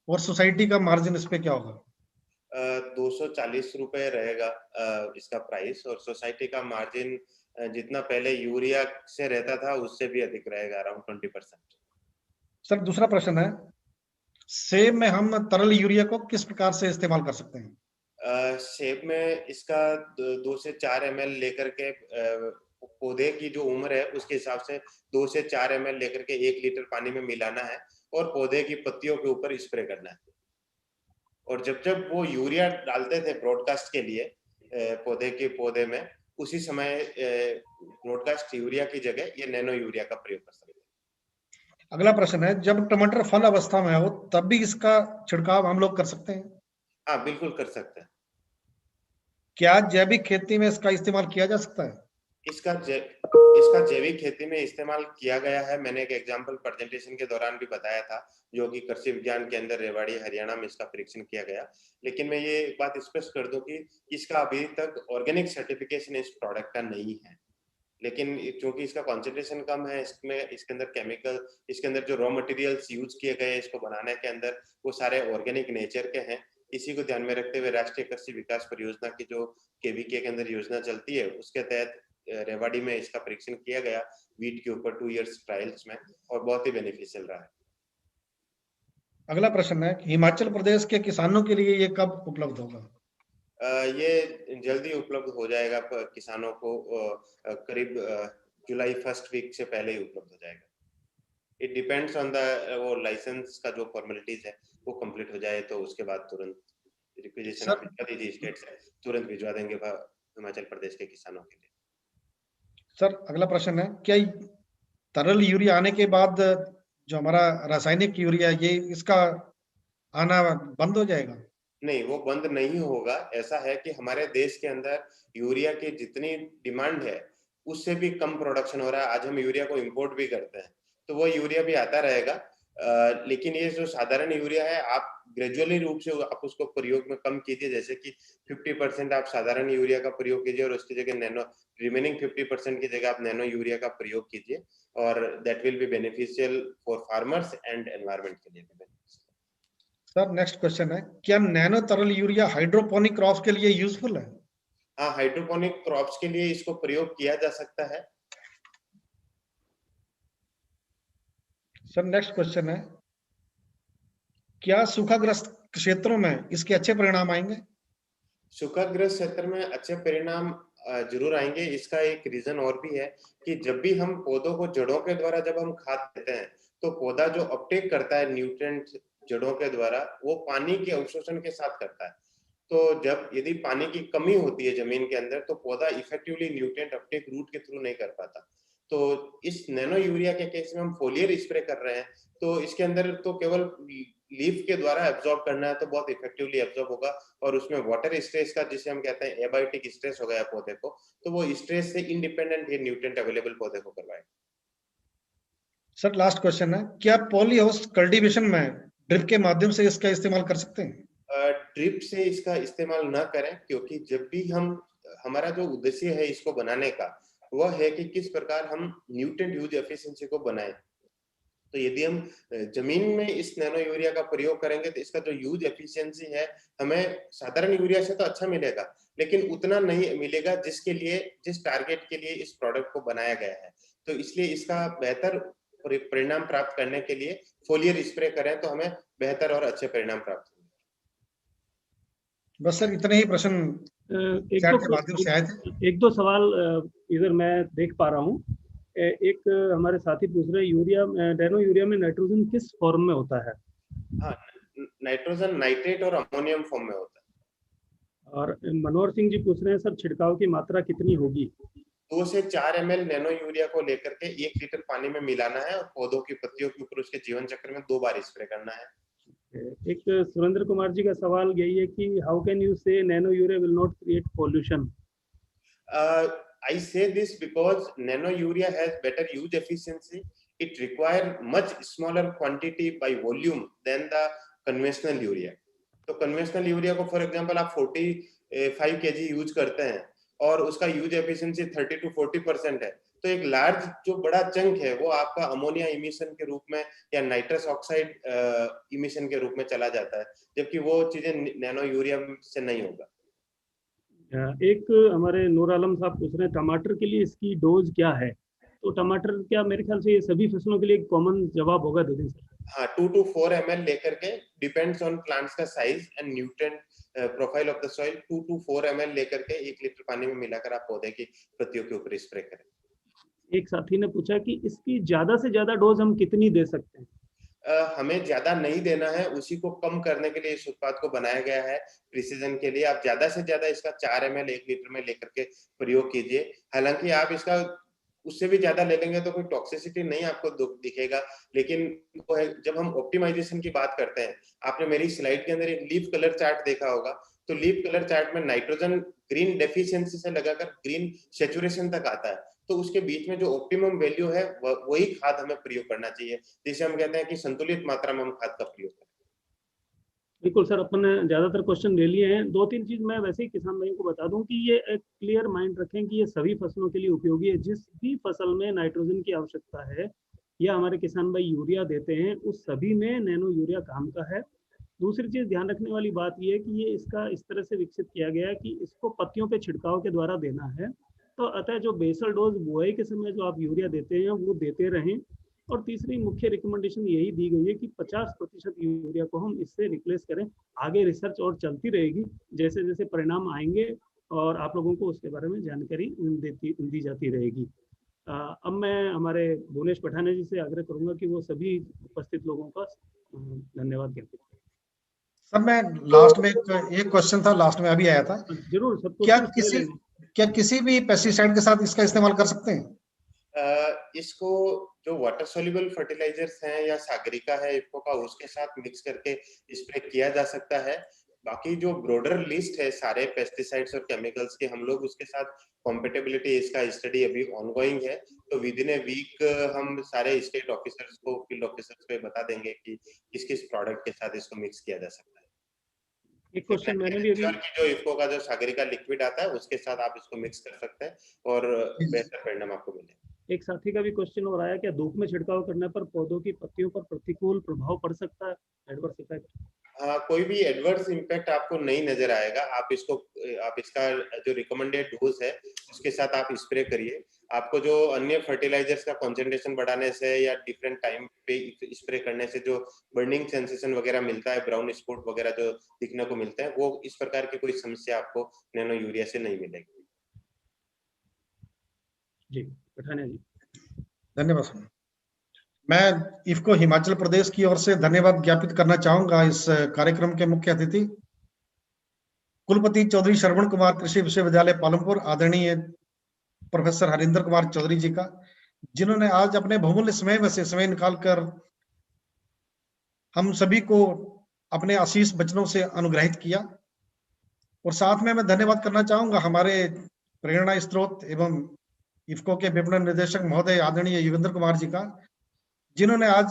और सोसाइटी का मार्जिन इस पे क्या होगा? 240 रुपए रहेगा इसका प्राइस, और सोसाइटी का मार्जिन जितना पहले यूरिया से रहता था उससे भी अधिक रहेगा, अराउंड 20%। सर दूसरा प्रश्न है, सेब में हम तरल यूरिया को किस प्रकार से इस्तेमाल कर सकते हैं? सेब में इसका 2 से 4 ml लेकर के पौधे की जो उम्र है उसके हिसाब से 2 से 4 ml लेकर के 1 लीटर पानी में मिलाना है और पौधे की पत्तियों के ऊपर स्प्रे करना है। और जब जब वो यूरिया डालते थे ब्रॉडकास्ट के लिए पौधे में, उसी समय ब्रॉडकास्ट यूरिया की जगह ये नैनो यूरिया का प्रयोग कर सकते हैं। अगला प्रश्न है, जब टमाटर फल अवस्था में हो तब भी इसका छिड़काव हम लोग कर सकते हैं? हाँ, बिल्कुल कर सकते हैं। क्या जैविक खेती में इसका इस्तेमाल किया जा सकता है? इसका जैविक खेती में इस्तेमाल किया गया है। मैंने एक एग्जांपल प्रेजेंटेशन के दौरान भी बताया था, जो कि कृषि विज्ञान के अंदर रेवाड़ी हरियाणा में इसका परीक्षण किया गया। लेकिन मैं ये बात स्पष्ट कर दूं कि इसका अभी तक ऑर्गेनिक सर्टिफिकेशन इस प्रोडक्ट का नहीं है, लेकिन क्योंकि इसका कॉन्सेंट्रेशन कम है, इसके अंदर केमिकल, इसके अंदर जो रॉ मटेरियल्स यूज किए गए इसको बनाने के अंदर वो सारे ऑर्गेनिक नेचर के हैं। इसी को ध्यान में रखते हुए राष्ट्रीय कृषि विकास परियोजना की जो केवीके के अंदर योजना चलती है उसके तहत रेवाड़ी में इसका परीक्षण किया गया वीट के ऊपर 2 इयर्स ट्रायल्स में, और बहुत ही बेनिफिशियल रहा है। अगला प्रश्न है, हिमाचल प्रदेश के किसानों के लिए ये कब उपलब्ध होगा? ये जल्दी उपलब्ध हो जाएगा किसानों को, करीब जुलाई फर्स्ट वीक से पहले ही उपलब्ध हो जाएगा। इट डिपेंड्स ऑन द वो लाइसेंस का जो फॉर्मेलिटीज है वो कंप्लीट हो जाए तो उसके बाद तुरंत रिक्वेजिशन आप भिजवा दीजिए स्टेट से, तुरंत भिजवा देंगे हिमाचल प्रदेश के किसानों के लिए। सर अगला प्रश्न है, क्या तरल यूरिया आने के बाद जो हमारा रासायनिक यूरिया ये इसका आना बंद हो जाएगा? नहीं, वो बंद नहीं होगा। ऐसा है कि हमारे देश के अंदर यूरिया की जितनी डिमांड है उससे भी कम प्रोडक्शन हो रहा है। आज हम यूरिया को इंपोर्ट भी करते हैं, तो वो यूरिया भी आता रहेगा। लेकिन ये जो साधारण यूरिया है आप ग्रेजुअली रूप से आप उसको प्रयोग में कम कीजिए, जैसे कि 50% आप साधारण यूरिया का प्रयोग कीजिए और उसकी जगह नैनो, रिमेनिंग 50% की जगह आप नैनो यूरिया का प्रयोग कीजिए, और that will be beneficial for farmers and environment के लिए भी बेनिफिशियल। सर नेक्स्ट क्वेश्चन है, क्या नैनो तरल यूरिया हाइड्रोपोनिक क्रॉप्स के लिए यूजफुल है? हाँ, हाइड्रोपोनिक क्रॉप्स के लिए इसको प्रयोग किया जा सकता है। सर नेक्स्ट क्वेश्चन है, क्या सूखाग्रस्त क्षेत्रों में इसके अच्छे परिणाम आएंगे? सूखाग्रस्त क्षेत्र में अच्छे परिणाम जरूर आएंगे। इसका एक रीजन और भी है कि जब भी हम पौधों को जड़ों के द्वारा जब हम खाद देते हैं तो पौधा जो अपटेक करता है न्यूट्रिएंट जड़ों के द्वारा वो पानी के अवशोषण के साथ करता है। तो जब यदि पानी की कमी होती है जमीन के अंदर तो पौधा इफेक्टिवली न्यूट्रिएंट अपटेक रूट के थ्रू नहीं कर पाता। तो इस नैनो यूरिया के केस में हम फोलियर स्प्रे कर रहे हैं, तो इसके अंदर तो केवल लीफ के द्वारा एब्जॉर्ब करना है तो बहुत इफेक्टिवली एब्जॉर्ब होगा, और उसमें वाटर स्ट्रेस का, जिसे हम कहते हैं एबायोटिक स्ट्रेस हो गया पौधे को, तो वो स्ट्रेस से इंडिपेंडेंट ये न्यूट्रिएंट अवेलेबल पौधे को करवाएगा। सर लास्ट क्वेश्चन है, क्या पॉली हाउस कल्टीवेशन में ड्रिप के माध्यम से इसका इस्तेमाल कर सकते हैं? ड्रिप से इसका इस्तेमाल न करें, क्योंकि जब भी हमारा जो उद्देश्य है इसको बनाने का वह है कि किस प्रकार हम न्यूट्रिएंट यूज एफिशिएंसी को बनाएं। तो यदि हम जमीन में इस नैनो यूरिया का प्रयोग करेंगे तो इसका जो यूज एफिशिएंसी है हमें साधारण यूरिया से तो अच्छा मिलेगा, लेकिन उतना नहीं मिलेगा जिस टारगेट के लिए इस प्रोडक्ट को बनाया गया है। तो इसलिए इसका बेहतर परिणाम प्राप्त करने के लिए फोलियर स्प्रे करें तो हमें बेहतर और अच्छे परिणाम प्राप्त होंगे। बस सर इतने ही प्रश्न चैट के माध्यम से आए थे। एक दो सवाल इधर मैं देख पा रहा हूँ। एक हमारे साथी पूछ रहे, नैनो यूरिया में नाइट्रोजन किस फॉर्म में होता है? हाँ, नाइट्रोजन नाइट्रेट और अमोनियम फॉर्म में होता है। और मनोहर सिंह जी पूछ रहे हैं, सर छिड़काव की मात्रा कितनी होगी? 2 से 4 ml नैनो यूरिया को लेकर के 1 लीटर पानी में मिलाना है और पौधों की पत्तियों के ऊपर उसके जीवन चक्र में 2 बार स्प्रे करना है। एक सुरेंद्र कुमार जी का सवाल यही है कि हाउ कैन यू से nano urea will not create pollution? I say this because nano urea has better use efficiency. It requires much smaller quantity by volume than the conventional urea. तो conventional urea को for example आप 45 kg यूज करते हैं और उसका यूज एफिशिएंसी 30 to 40% है, तो एक लार्ज जो बड़ा चंक है वो आपका अमोनिया इमिशन के रूप में या नाइट्रस ऑक्साइड इमिशन के रूप में चला जाता है, जबकि वो चीजें नैनो यूरिया से नहीं होगा। एक हमारे नूर आलम साहब पूछ रहे हैं टमाटर के लिए इसकी डोज क्या है, तो टमाटर क्या मेरे ख्याल से ये सभी फसलों के लिए एक कॉमन जवाब होगा, दे दें सर। हाँ, 2 to 4 ml लेकर के, डिपेंड्स ऑन प्लांट्स का size and nutrient profile of the soil, 2 to 4 ml लेकर के 1 लीटर पानी में मिलाकर आप पौधे की पत्तियों के ऊपर स्प्रे करें। एक साथी ने पूछा कि इसकी ज्यादा से ज्यादा डोज हम कितनी दे सकते हैं? हमें ज्यादा नहीं देना है, उसी को कम करने के लिए इस उत्पाद को बनाया गया है प्रिसीजन के लिए। आप ज्यादा से ज्यादा इसका 4 ml 1 लीटर में लेकर के प्रयोग कीजिए। हालांकि आप इसका उससे भी ज्यादा ले लेंगे तो कोई टॉक्सिसिटी नहीं आपको दिखेगा, लेकिन वो है जब हम ऑप्टिमाइजेशन की बात करते हैं, आपने मेरी स्लाइड के अंदर एक लीफ कलर चार्ट देखा होगा, तो लीफ कलर चार्ट में नाइट्रोजन ग्रीन डेफिशिएंसी से लगाकर ग्रीन सैचुरेशन तक आता है, तो उसके बीच में जो ऑप्टिमम वैल्यू है वही खाद हमें प्रयोग करना चाहिए, जिसे हम कहते हैं कि संतुलित मात्रा में हम खाद का प्रयोग करें। बिल्कुल सर, अपन ने ज्यादातर क्वेश्चन ले लिए हैं। 2-3 चीज मैं वैसे ही किसान भाइयों को बता दूं कि ये एक क्लियर माइंड रखें कि ये सभी फसलों के लिए उपयोगी है। जिस भी फसल में नाइट्रोजन की आवश्यकता है या हमारे किसान भाई यूरिया देते हैं, उस सभी में नैनो यूरिया काम का है। दूसरी चीज ध्यान रखने वाली बात ये है कि ये इसका इस तरह से विकसित किया गया है कि इसको पत्तियों पे छिड़काव के द्वारा देना है, तो अतः जो बेसल डोज बुआई के समय जो आप यूरिया देते हैं वो देते रहें। और तीसरी मुख्य रिकमेंडेशन यही दी गई है कि 50% यूरिया को हम इससे रिप्लेस करें। आगे रिसर्च और चलती रहेगी, जैसे जैसे परिणाम आएंगे और आप लोगों को उसके बारे में जानकारी दी जाती रहेगी। अब मैं हमारे भुवनेश पठानिया जी से आग्रह करूंगा कि वो सभी उपस्थित लोगों का धन्यवाद ज्ञापित करें। सर मैं लास्ट में एक क्वेश्चन था, लास्ट में अभी आया था। जरूर सर, क्या किसी भी पेस्टिसाइड के साथ इसका इस्तेमाल कर सकते हैं? इसको जो वाटर सोल्यूबल फर्टिलाइजर्स हैं या सागरिका है इफको का, उसके साथ मिक्स करके स्प्रे किया जा सकता है। बाकी जो ब्रॉडर लिस्ट है सारे पेस्टिसाइड्स और केमिकल्स के, हम लोग उसके साथ कॉम्पेटेबिलिटी, इसका स्टडी अभी ऑनगोइंग है, तो विद इन ए वीक हम सारे स्टेट ऑफिसर्स को, फील्ड ऑफिसर्स को बता देंगे कि किस किस प्रोडक्ट के साथ इसको मिक्स किया जा सकता है। एक क्वेश्चन मैंने भी अभी, जो इफको का जो सागरिका लिक्विड आता है उसके साथ आप इसको मिक्स कर सकते हैं और बेहतर परिणाम आपको मिलेगा। एक साथी का भी क्वेश्चन हो रहा है, क्या धूप में छिड़काव करने पर पौधों की पत्तियों पर प्रतिकूल प्रभाव पड़ सकता है, एडवर्स इफेक्ट? कोई भी एडवर्स इम्पैक्ट आपको नहीं नजर आएगा। आप इसका जो रिकमेंडेड डोज है उसके साथ आप स्प्रे करिए। आपको जो अन्य फर्टिलाइजर्स का कंसंट्रेशन बढ़ाने से या डिफरेंट टाइम पे स्प्रे करने से जो बर्निंग सेंसेशन वगैरह मिलता है, ब्राउन स्पॉट वगैरह जो दिखने को मिलते हैं, वो इस प्रकार की कोई समस्या आपको नैनो यूरिया से नहीं मिलेगी। जी पठानिया जी, धन्यवाद सर। मैं इफको हिमाचल प्रदेश की ओर से धन्यवाद ज्ञापित करना चाहूंगा इस कार्यक्रम के मुख्य अतिथि कुलपति चौधरी श्रवण कुमार कृषि विश्वविद्यालय पालमपुर, आदरणीय प्रोफेसर हरिंदर कुमार चौधरी जी का, जिन्होंने आज अपने बहुमूल्य समय में से समय निकालकर हम सभी को अपने आशीष वचनों से अनुग्रहित किया। और साथ में मैं धन्यवाद करना चाहूंगा हमारे प्रेरणा स्रोत एवं इफको के विपणन निदेशक महोदय आदरणीय योगेंद्र कुमार जी का, जिन्होंने आज